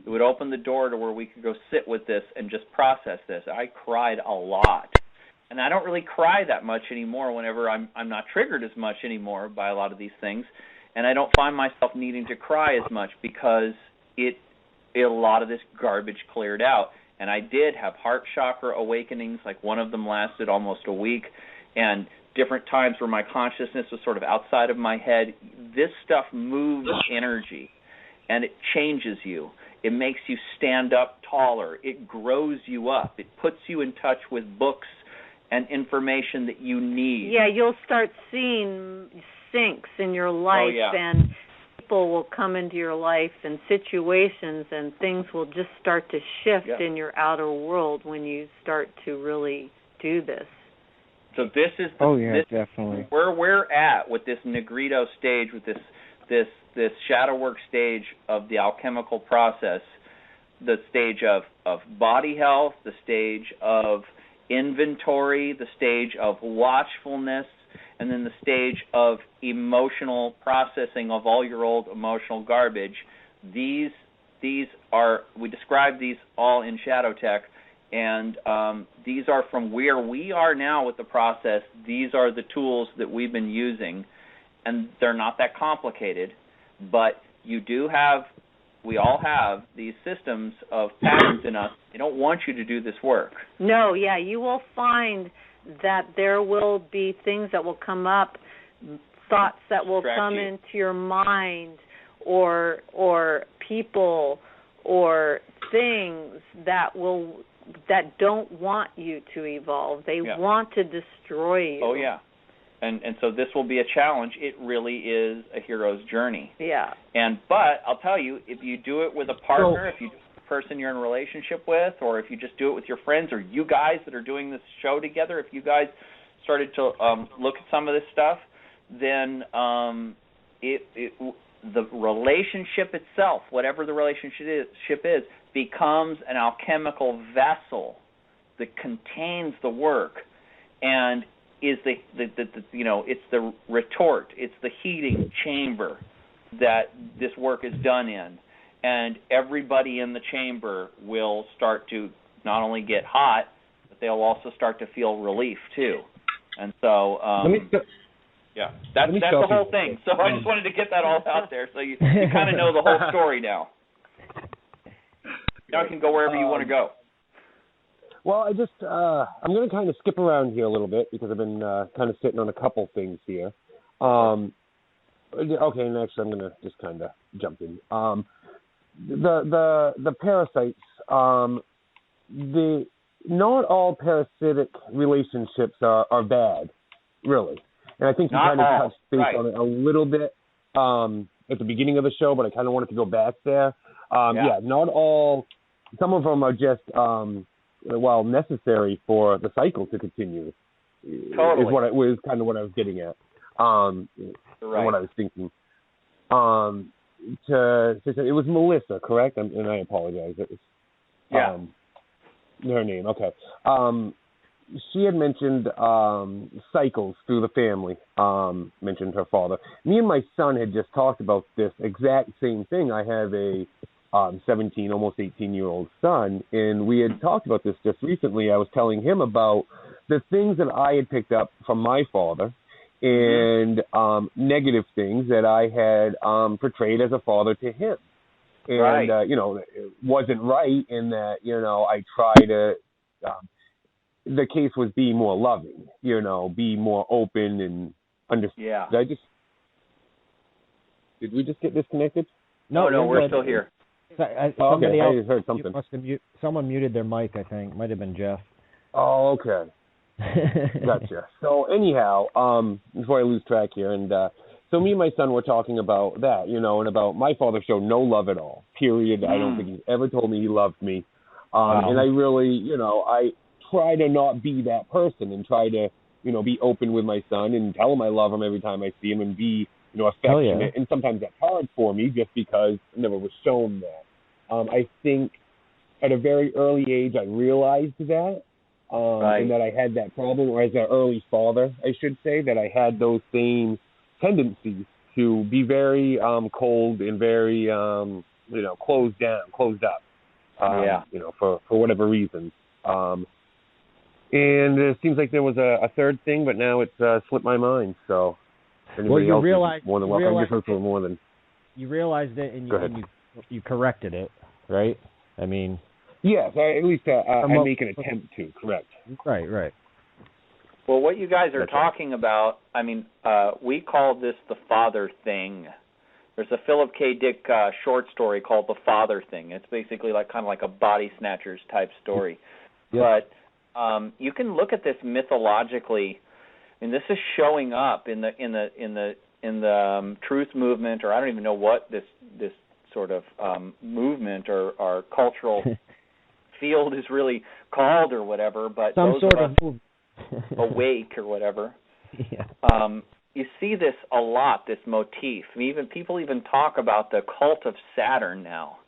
it would open the door to where we could go sit with this and just process this. I cried a lot. And I don't really cry that much anymore whenever I'm not triggered as much anymore by a lot of these things. And I don't find myself needing to cry as much because a lot of this garbage cleared out. And I did have heart chakra awakenings, like one of them lasted almost a week, and different times where my consciousness was sort of outside of my head. This stuff moves energy, and it changes you. It makes you stand up taller. It grows you up. It puts you in touch with books and information that you need. Yeah, you'll start seeing syncs in your life, and people will come into your life and situations, and things will just start to shift in your outer world when you start to really do this. So this is definitely where we're at with this Negrito stage, with this shadow work stage of the alchemical process, the stage of body health, the stage of inventory, the stage of watchfulness, and then the stage of emotional processing of all your old emotional garbage. These are, we describe these all in Shadow Tech, and these are from where we are now with the process. These are the tools that we've been using, and they're not that complicated, but we all have these systems of patterns in us. They don't want you to do this work. No, you will find that there will be things that will come up, thoughts that will come into your mind, or people or things that don't want you to evolve. They want to destroy you. Oh yeah. And so this will be a challenge. It really is a hero's journey. Yeah. But I'll tell you, if you do it with a partner, if you do it with a person you're in a relationship with, or if you just do it with your friends, or you guys that are doing this show together, if you guys started to look at some of this stuff, then the relationship itself, whatever the relationship is, becomes an alchemical vessel that contains the work and is it's the retort, it's the heating chamber that this work is done in. And everybody in the chamber will start to not only get hot, but they'll also start to feel relief too. And so, that's the whole thing. So I just wanted to get that all out there, so you kind of know the whole story now. Now you can go wherever you want to go. Well, I'm going to kind of skip around here a little bit because I've been kind of sitting on a couple things here. Okay, next I'm going to just kind of jump in. The parasites, not all parasitic relationships are bad, really. And I think you kind of touched base on it a little bit at the beginning of the show, but I kind of wanted to go back there. Not all. Some of them are just, necessary for the cycle to continue. Totally. Was kind of what I was getting at. And what I was thinking. It was Melissa, correct? And I apologize. It was, her name. Okay. She had mentioned cycles through the family. Mentioned her father. Me and my son had just talked about this exact same thing. I have a 17, almost 18-year-old son, and we had talked about this just recently. I was telling him about the things that I had picked up from my father and negative things that I had portrayed as a father to him. And, it wasn't right in that, I try to, the case was be more loving, be more open and understand. Yeah. Did we just get disconnected? No, we're still here. Somebody else, I heard something. Someone muted their mic, I think. Might have been Jeff. Oh, okay. Gotcha. So anyhow, before I lose track here, and so me and my son were talking about that, and about my father showed no love at all, period. I don't think he's ever told me he loved me. And I really, I try to not be that person and try to, be open with my son and tell him I love him every time I see him and be, affectionate. And sometimes that's hard for me just because I never was shown that. I think at a very early age I realized that. And that I had that problem, or as an early father, I should say, that I had those same tendencies to be very cold and very, closed up, for whatever reasons. And it seems like there was a third thing, but now it's slipped my mind. So anybody else is more than welcome. I'm just for more than. You realized it, and you corrected it, right? I mean. Yes, at least I make an attempt to, correct. Right. Well, what you guys are talking about, we call this the father thing. There's a Philip K. Dick short story called The Father Thing. It's basically kind of like a body snatchers type story. Yep. But you can look at this mythologically, and this is showing up in the truth movement, or I don't even know what this sort of movement or cultural field is really called or whatever, but some those sort of us of awake or whatever, you see this a lot, this motif. People even talk about the cult of Saturn now.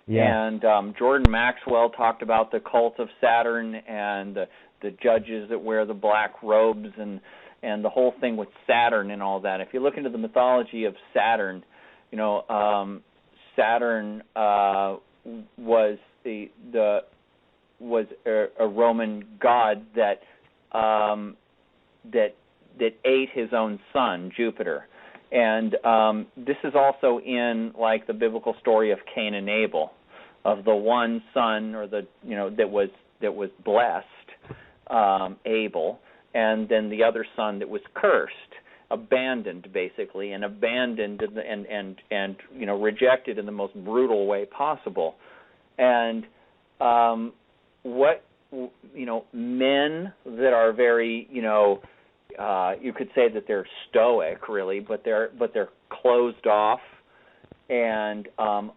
Yeah. And Jordan Maxwell talked about the cult of Saturn and the judges that wear the black robes and the whole thing with Saturn and all that. If you look into the mythology of Saturn, Saturn was a Roman god that ate his own son, Jupiter. And this is also in the biblical story of Cain and Abel, of the one son that was blessed, Abel, and then the other son that was cursed, abandoned basically, and rejected in the most brutal way possible. And men that are very, you could say that they're stoic, really, but they're closed off and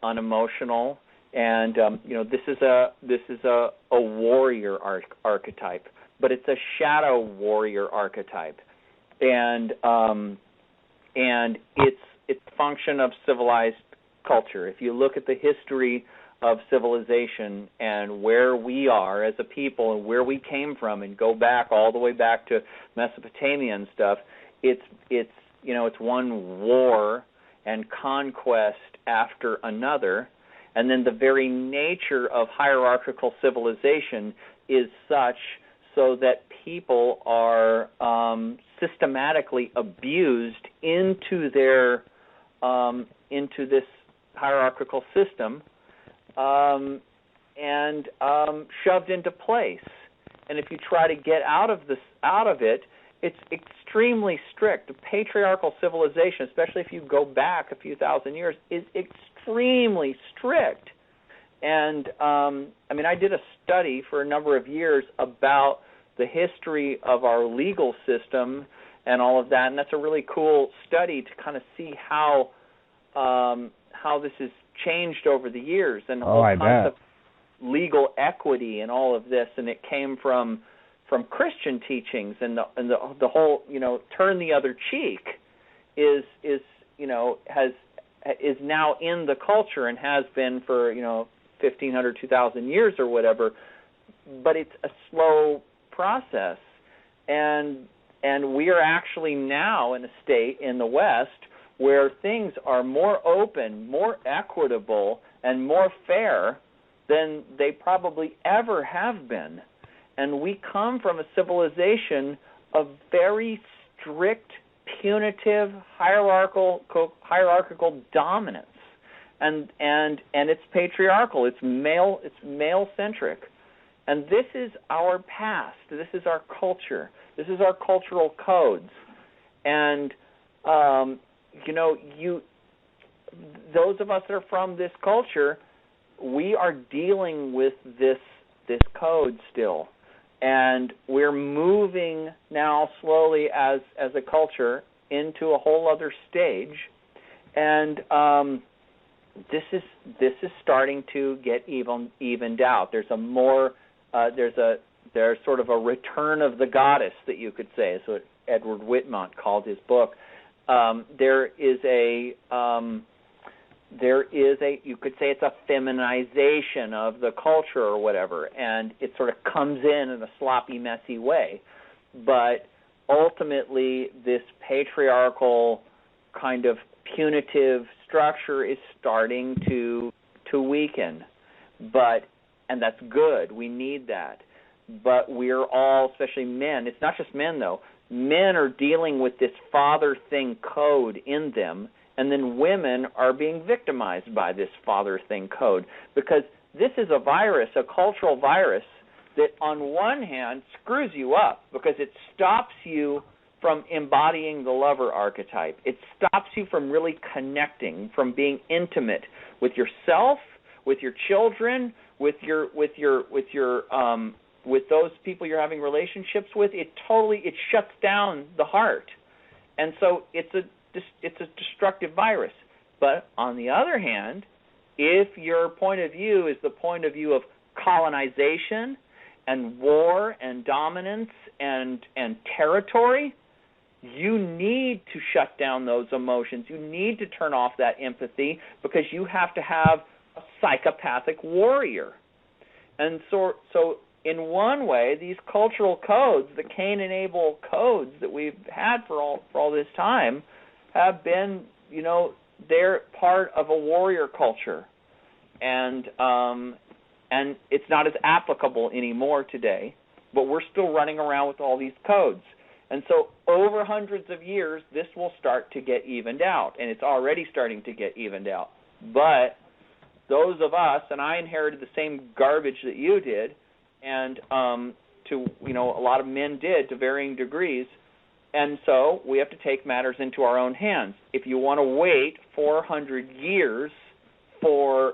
unemotional, and this is a warrior archetype, but it's a shadow warrior archetype, and it's a function of civilized culture. If you look at the history of civilization and where we are as a people and where we came from, and go back all the way back to Mesopotamia and stuff, it's one war and conquest after another. And then the very nature of hierarchical civilization is such so that people are systematically abused into this hierarchical system and shoved into place. And if you try to get out of it, it's extremely strict. The patriarchal civilization, especially if you go back a few thousand years, is extremely strict. And I did a study for a number of years about the history of our legal system and all of that, and that's a really cool study to kind of see how this has changed over the years, and the whole concept of legal equity and all of this, and it came from Christian teachings, and the whole turn the other cheek is now in the culture and has been for 1,500, 2,000 years or whatever, but it's a slow process, and we are actually now in a state in the West where things are more open, more equitable, and more fair than they probably ever have been. And we come from a civilization of very strict, punitive, hierarchical dominance, and it's patriarchal. It's male-centric, and this is our past. This is our culture. This is our cultural codes, and those of us that are from this culture, we are dealing with this code still. And we're moving now slowly as a culture into a whole other stage, and this is starting to get evened out. There's there's sort of a return of the goddess, that you could say, is what Edward Whitmont called his book. There is a you could say it's a feminization of the culture or whatever, and it sort of comes in a sloppy, messy way. But ultimately, this patriarchal kind of punitive structure is starting to weaken. And that's good. We need that. But we're all, especially men, it's not just men though, men are dealing with this father thing code in them, and then women are being victimized by this father thing code, because this is a virus, a cultural virus, that on one hand screws you up because it stops you from embodying the lover archetype. It stops you from really connecting, from being intimate with yourself, with your children, with those people you're having relationships with. It shuts down the heart, and so it's a destructive virus. But on the other hand, if your point of view is the point of view of colonization and war and dominance and territory, you need to shut down those emotions. You need to turn off that empathy, because you have to have a psychopathic warrior. And so in one way, these cultural codes, the Cain and Abel codes that we've had for all this time, have been, they're part of a warrior culture, and it's not as applicable anymore today. But we're still running around with all these codes, and so over hundreds of years, this will start to get evened out, and it's already starting to get evened out. But those of us, and I inherited the same garbage that you did, and a lot of men did to varying degrees. And so we have to take matters into our own hands. If you want to wait 400 years for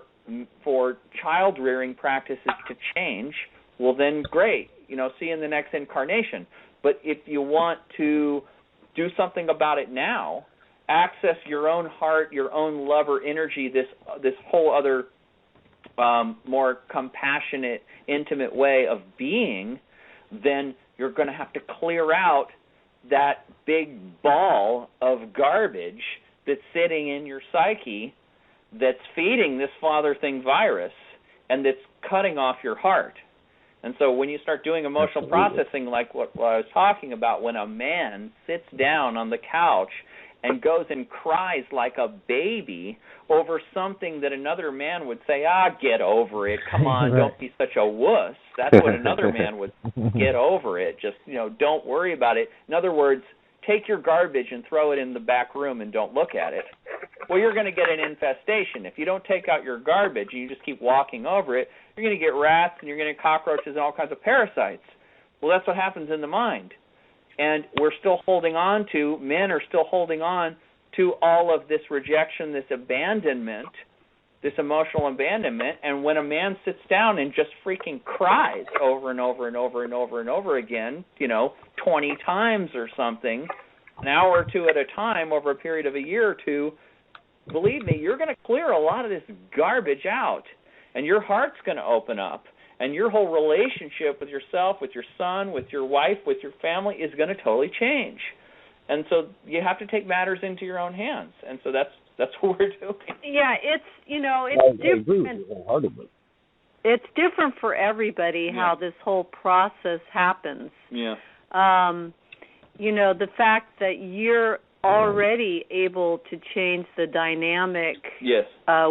child rearing practices to change, well then great. See you in the next incarnation. But if you want to do something about it now, access your own heart, your own lover energy, this whole other more compassionate, intimate way of being, then you're going to have to clear out that big ball of garbage that's sitting in your psyche that's feeding this father thing virus, and it's cutting off your heart. And so when you start doing emotional processing, like what I was talking about, when a man sits down on the couch and goes and cries like a baby over something that another man would say, get over it, come on, don't be such a wuss. That's what another man would, get over it, just, don't worry about it. In other words, take your garbage and throw it in the back room and don't look at it. Well, you're going to get an infestation. If you don't take out your garbage and you just keep walking over it, you're going to get rats and you're going to get cockroaches and all kinds of parasites. Well, that's what happens in the mind. And men are still holding on to all of this rejection, this abandonment, this emotional abandonment. And when a man sits down and just freaking cries over and over and over and over and over again, 20 times or something, an hour or two at a time over a period of a year or two, believe me, you're going to clear a lot of this garbage out. And your heart's going to open up. And your whole relationship with yourself, with your son, with your wife, with your family is going to totally change. And so you have to take matters into your own hands. And so that's what we're doing. Yeah, it's different. It's different for everybody how this whole process happens. Yeah. The fact that you're already able to change the dynamic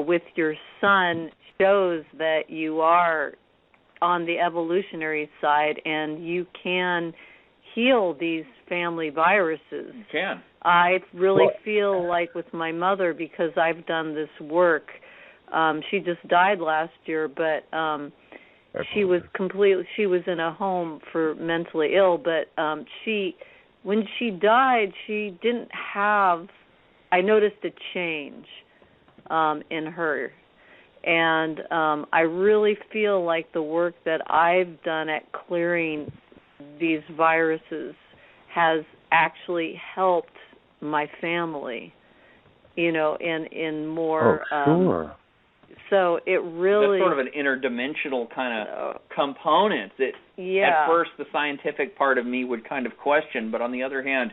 with your son shows that you are on the evolutionary side and you can heal these family viruses. You can. I really feel like with my mother, because I've done this work, she just died last year, but she was in a home for mentally ill, but when she died, she didn't have, I noticed a change in her. And I really feel like the work that I've done at clearing these viruses has actually helped my family, in more. Sure. So it really. That's sort of an interdimensional kind of component that at first the scientific part of me would kind of question, but on the other hand,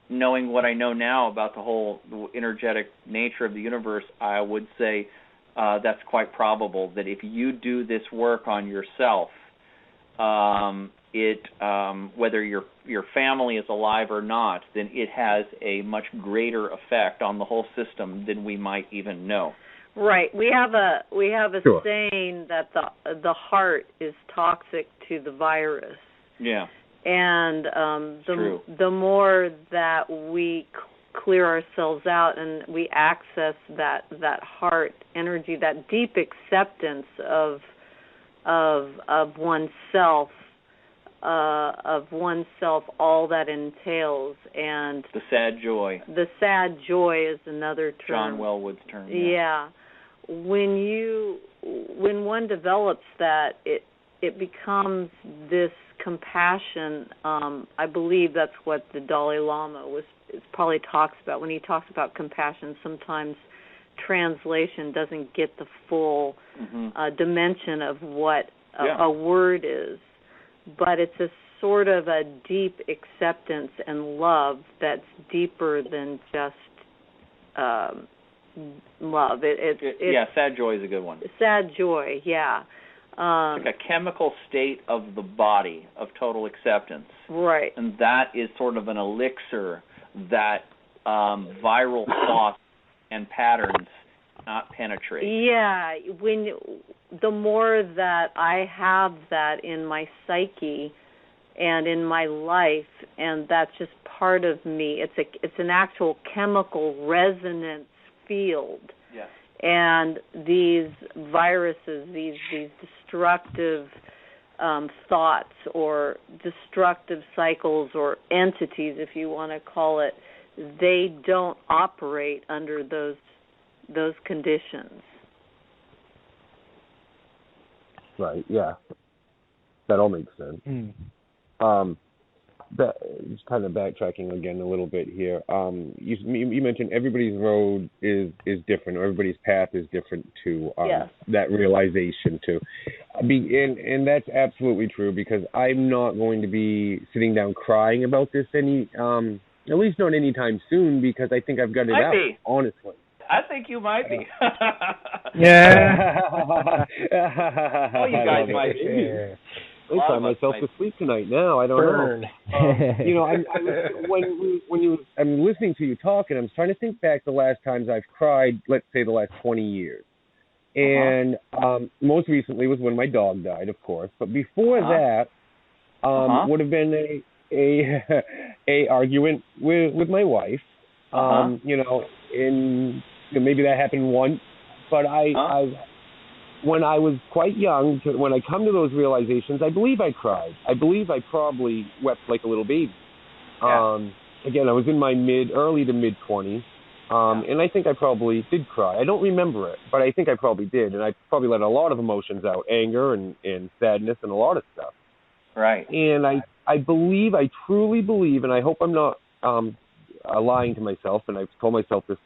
knowing what I know now about the energetic nature of the universe, I would say that's quite probable that if you do this work on yourself, whether your family is alive or not, then it has a much greater effect on the whole system than we might even know. Right. We have a saying that the heart is toxic to the virus. Yeah. And the more that we clear ourselves out and we access that heart energy, that deep acceptance of oneself, all that entails, and the sad joy. The sad joy is another term. John Wellwood's term. Yeah. When one develops that, it becomes this compassion. I believe that's what the Dalai Lama probably talks about. When he talks about compassion, sometimes translation doesn't get the full dimension of what a word is. But it's a sort of a deep acceptance and love that's deeper than just love. Sad joy is a good one. Sad joy, yeah. It's like a chemical state of the body of total acceptance. Right. And that is sort of an elixir that viral thoughts and patterns not penetrate. Yeah, the more that I have that in my psyche and in my life, and that's just part of me. It's an actual chemical resonance field. Yes. And these viruses, these destructive thoughts or destructive cycles or entities, if you want to call it, they don't operate under those conditions. Right. Yeah. That all makes sense. Just kind of backtracking again a little bit here. You mentioned everybody's road is different, or everybody's path is different to that realization too. And that's absolutely true, because I'm not going to be sitting down crying about this at least not anytime soon, because I think I've got it out, honestly. I think you might be. Yeah. Oh, you guys might be. I find myself asleep tonight now. I don't know. I'm listening to you talk, and I'm trying to think back the last times I've cried. Let's say the last 20 years, and most recently was when my dog died, of course. But before that, would have been a argument with my wife. Maybe that happened once, but when I was quite young, when I come to those realizations, I believe I cried. I believe I probably wept like a little baby. Yeah. Again, I was in my early to mid 20s, and I think I probably did cry. I don't remember it, but I think I probably did, and I probably let a lot of emotions out, anger and sadness and a lot of stuff. Right. And I truly believe, and I hope I'm not lying to myself, and I've told myself this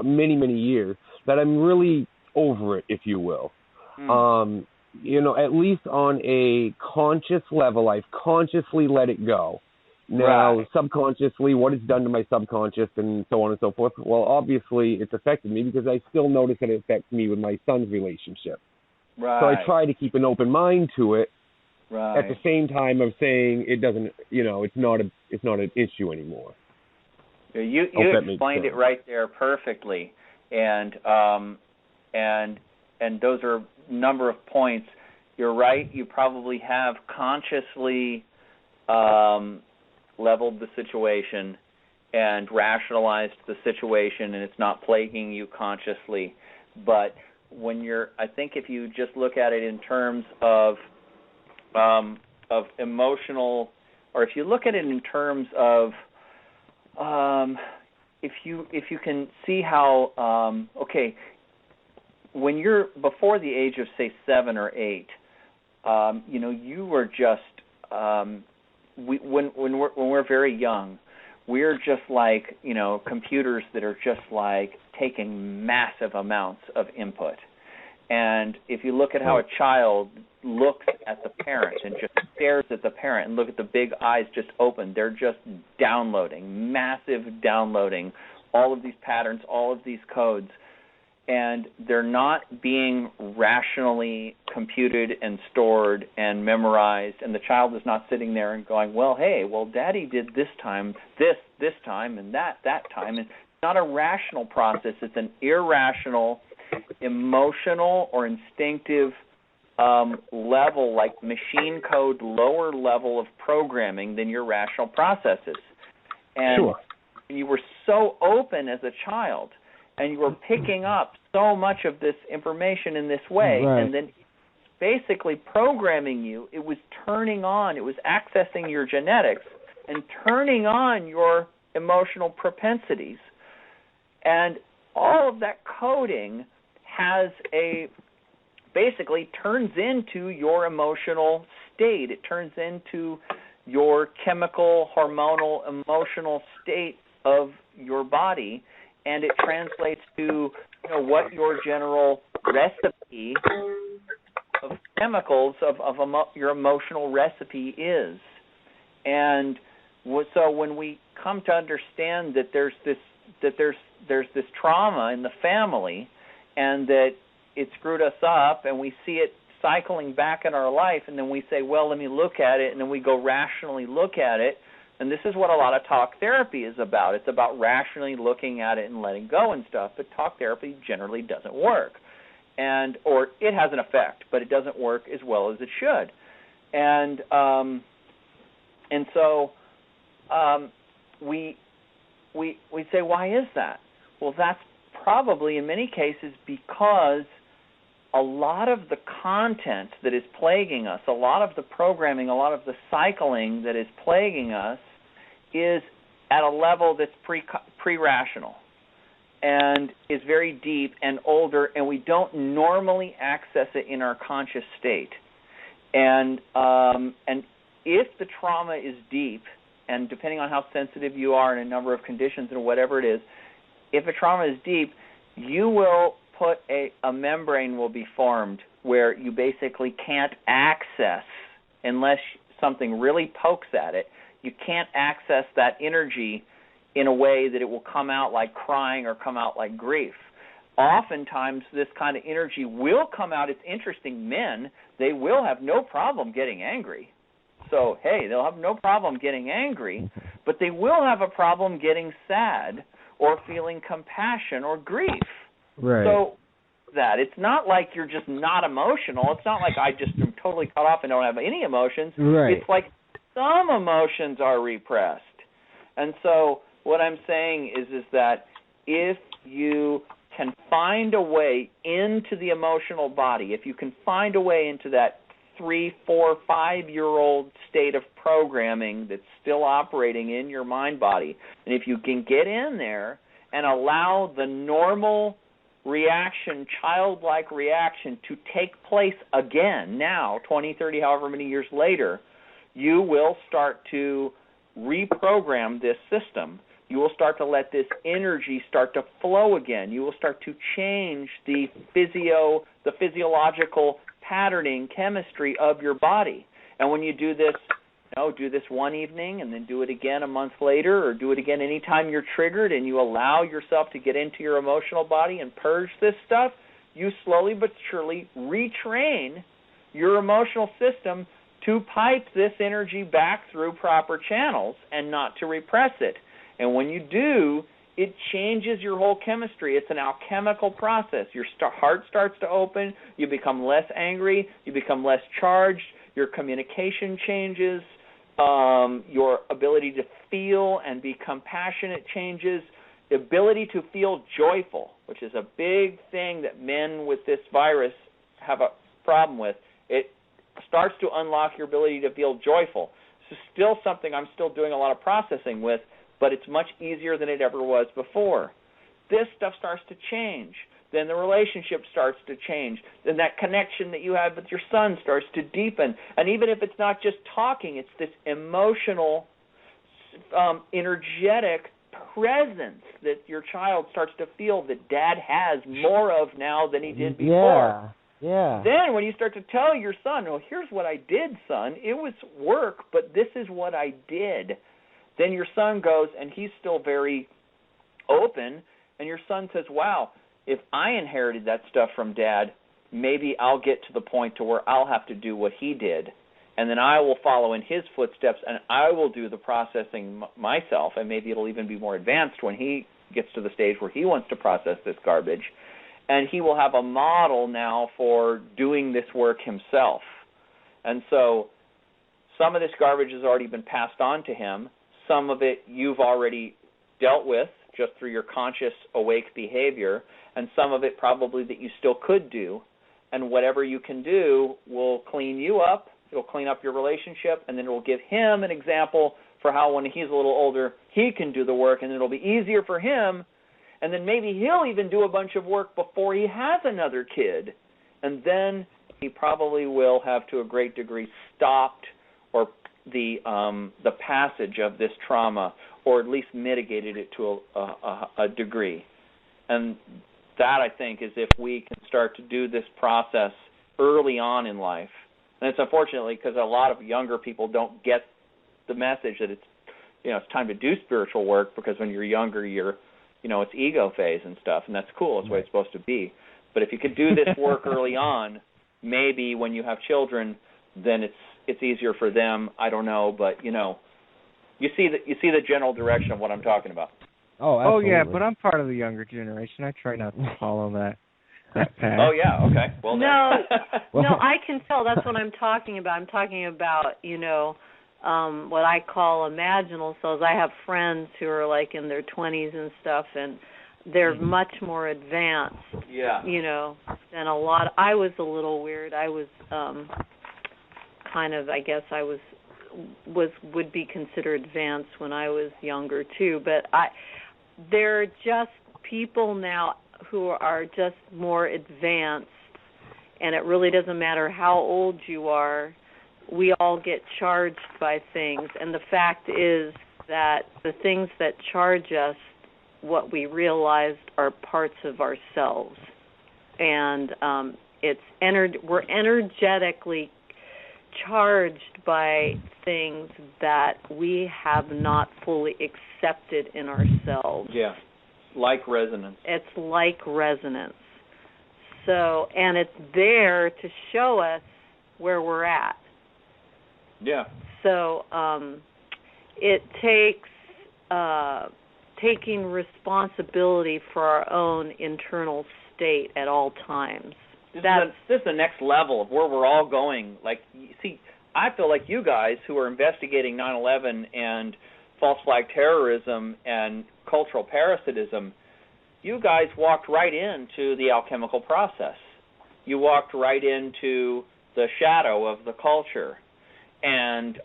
many, many years, that I'm really over it, if you will. At least on a conscious level, I've consciously let it go. Now, subconsciously, what it's done to my subconscious and so on and so forth, well, obviously it's affected me because I still notice that it affects me with my son's relationship. Right. So I try to keep an open mind to it. Right. At the same time of saying it doesn't, it's not an issue anymore. You explained it right there perfectly, and those are a number of points. You're right. You probably have consciously leveled the situation and rationalized the situation, and it's not plaguing you consciously. But I think if you just look at it in terms of emotional, or if you look at it in terms of if you can see how when you're before the age of say 7 or 8, you were just when we're very young, we're just like computers that are just like taking massive amounts of input. And if you look at how a child looks at the parent and just stares at the parent and look at the big eyes just open, they're just downloading, massive downloading, all of these patterns, all of these codes. And they're not being rationally computed and stored and memorized. And the child is not sitting there and going, Daddy did this time, this time, and that time. And it's not a rational process. It's an irrational, emotional or instinctive level, like machine code, lower level of programming than your rational processes. And you were so open as a child, and you were picking up so much of this information in this way, and then basically programming you. It was turning on, it was accessing your genetics and turning on your emotional propensities. And all of that coding basically turns into your emotional state. It turns into your chemical, hormonal, emotional state of your body, and it translates to what your general recipe of chemicals of your emotional recipe is. And so when we come to understand that there's this trauma in the family, and that it screwed us up, and we see it cycling back in our life, and then we say, well, let me look at it, and then we go rationally look at it. And this is what a lot of talk therapy is about. It's about rationally looking at it and letting go and stuff, but talk therapy generally doesn't work. Or it has an effect, but it doesn't work as well as it should. And so we say, why is that? Well, that's probably in many cases because a lot of the content that is plaguing us, a lot of the programming, a lot of the cycling that is plaguing us is at a level that's pre-rational and is very deep and older, and we don't normally access it in our conscious state. And if the trauma is deep, and depending on how sensitive you are in a number of conditions or whatever it is, if a trauma is deep, you will put a membrane will be formed where you basically can't access, unless something really pokes at it, you can't access that energy in a way that it will come out like crying or come out like grief. oftentimes this kind of energy will come out. It's interesting, men, they will have no problem getting angry. So, hey, they'll have no problem getting angry, but they will have a problem getting sad or feeling compassion or grief. Right. So it's not like you're just not emotional. It's not like I just am totally cut off and don't have any emotions. Right. It's like some emotions are repressed. And so what I'm saying is that if you can find a way into the emotional body, if you can find a way into that 3, 4, 5-year-old state of programming that's still operating in your mind body, and if you can get in there and allow the normal reaction, childlike reaction, to take place again now, 20, 30, however many years later, you will start to reprogram this system. You will start to let this energy start to flow again. You will start to change the physiological patterning chemistry of your body. And when you do this, do this one evening and then do it again a month later, or do it again anytime you're triggered, and you allow yourself to get into your emotional body and purge this stuff, you slowly but surely retrain your emotional system to pipe this energy back through proper channels and not to repress it. And when you do, it changes your whole chemistry. It's an alchemical process. Your heart starts to open. You become less angry. You become less charged. Your communication changes. Your ability to feel and be compassionate changes. The ability to feel joyful, which is a big thing that men with this virus have a problem with. It starts to unlock your ability to feel joyful. This is still something I'm still doing a lot of processing with, but it's much easier than it ever was before. This stuff starts to change. Then the relationship starts to change. Then that connection that you have with your son starts to deepen. And even if it's not just talking, it's this emotional, energetic presence that your child starts to feel that Dad has more of now than he did before. Yeah. Then when you start to tell your son, well, here's what I did, son. It was work, but this is what I did. Then your son goes, and he's still very open, and your son says, wow, if I inherited that stuff from Dad, maybe I'll get to the point to where I'll have to do what he did, and then I will follow in his footsteps, and I will do the processing myself, and maybe it'll even be more advanced when he gets to the stage where he wants to process this garbage, and he will have a model now for doing this work himself. And so some of this garbage has already been passed on to him. Some of it you've already dealt with just through your conscious, awake behavior, and some of it probably that you still could do. And whatever you can do will clean you up, it'll clean up your relationship, and then it will give him an example for how when he's a little older, he can do the work, and it'll be easier for him, and then maybe he'll even do a bunch of work before he has another kid. And then he probably will have, to a great degree, stopped or the passage of this trauma, or at least mitigated it to a degree. And that, I think, is if we can start to do this process early on in life. And it's unfortunately because a lot of younger people don't get the message that it's time to do spiritual work, because when you're younger, it's ego phase and stuff, and that's cool. It's the way it's supposed to be. But if you could do this work early on, maybe when you have children, then it's easier for them. I don't know, but you see the general direction of what I'm talking about. Oh, absolutely. Oh yeah, but I'm part of the younger generation. I try not to follow that path. Oh yeah, okay. Well, no, I can tell. That's what I'm talking about. I'm talking about what I call imaginal selves. I have friends who are like in their 20s and stuff, and they're much more advanced. Yeah. Than a lot. I was a little weird. I was kind of, I guess I would be considered advanced when I was younger too, but there are just people now who are just more advanced, and it really doesn't matter how old you are. We all get charged by things, and the fact is that the things that charge us, what we realized, are parts of ourselves, and we're energetically charged by things that we have not fully accepted in ourselves. Yeah. like resonance. It's like resonance. So, and it's there to show us where we're at. Yeah. So it takes taking responsibility for our own internal state at all times. This is the next level of where we're all going. Like, see, I feel like you guys who are investigating 9/11 and false flag terrorism and cultural parasitism, you guys walked right into the alchemical process. You walked right into the shadow of the culture. And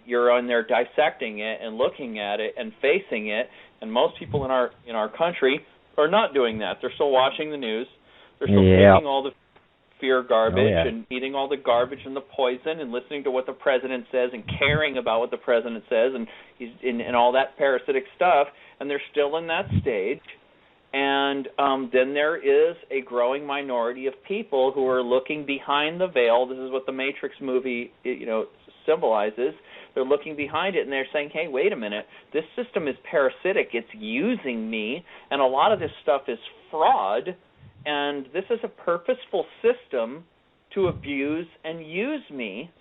you're on there dissecting it and looking at it and facing it. And most people in our country are not doing that. They're still watching the news. They're still taking all the fear garbage and eating all the garbage and the poison and listening to what the president says and caring about what the president says and and all that parasitic stuff. And they're still in that stage. And then there is a growing minority of people who are looking behind the veil. This is what the Matrix movie, symbolizes. They're looking behind it and they're saying, hey, wait a minute, this system is parasitic, it's using me, and a lot of this stuff is fraud, and this is a purposeful system to abuse and use me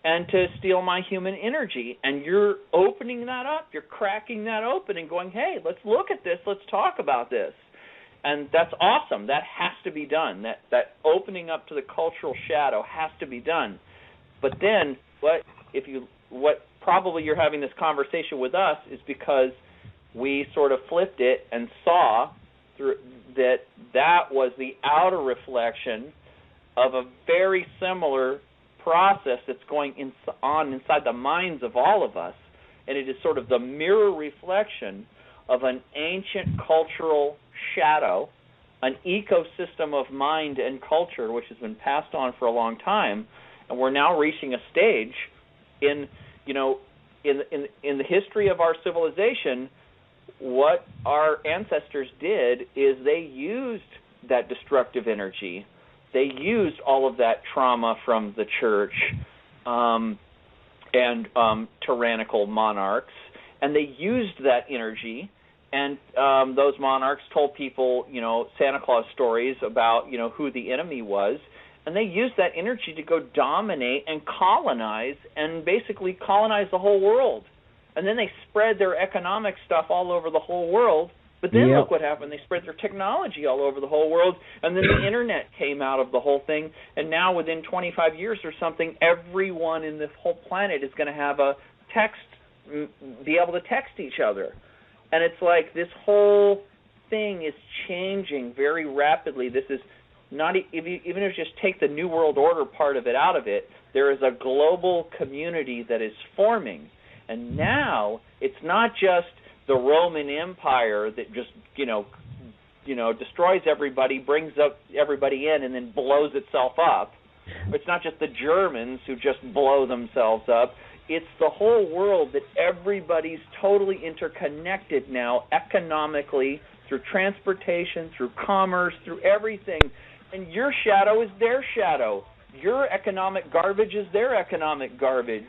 and to steal my human energy. And you're opening that up, you're cracking that open and going, hey, let's look at this, let's talk about this. And that's awesome. That has to be done. That opening up to the cultural shadow has to be done. But then what probably you're having this conversation with us is because we sort of flipped it and saw through that was the outer reflection of a very similar process that's going on inside the minds of all of us, and it is sort of the mirror reflection of an ancient cultural shadow, an ecosystem of mind and culture which has been passed on for a long time, and we're now reaching a stage in the history of our civilization. What our ancestors did is they used that destructive energy. They used all of that trauma from the church and tyrannical monarchs, and they used that energy. And those monarchs told people, Santa Claus stories about, who the enemy was. And they used that energy to go dominate and colonize and basically colonize the whole world. And then they spread their economic stuff all over the whole world. But then look what happened. They spread their technology all over the whole world. And then the Internet came out of the whole thing. And now within 25 years or something, everyone in this whole planet is going to have be able to text each other. And it's like this whole thing is changing very rapidly. This is not even if you just take the New World Order part of it out of it, there is a global community that is forming. And now it's not just the Roman Empire that just, destroys everybody, brings up everybody in, and then blows itself up. It's not just the Germans who just blow themselves up. It's the whole world that everybody's totally interconnected now economically, through transportation, through commerce, through everything. And your shadow is their shadow. Your economic garbage is their economic garbage.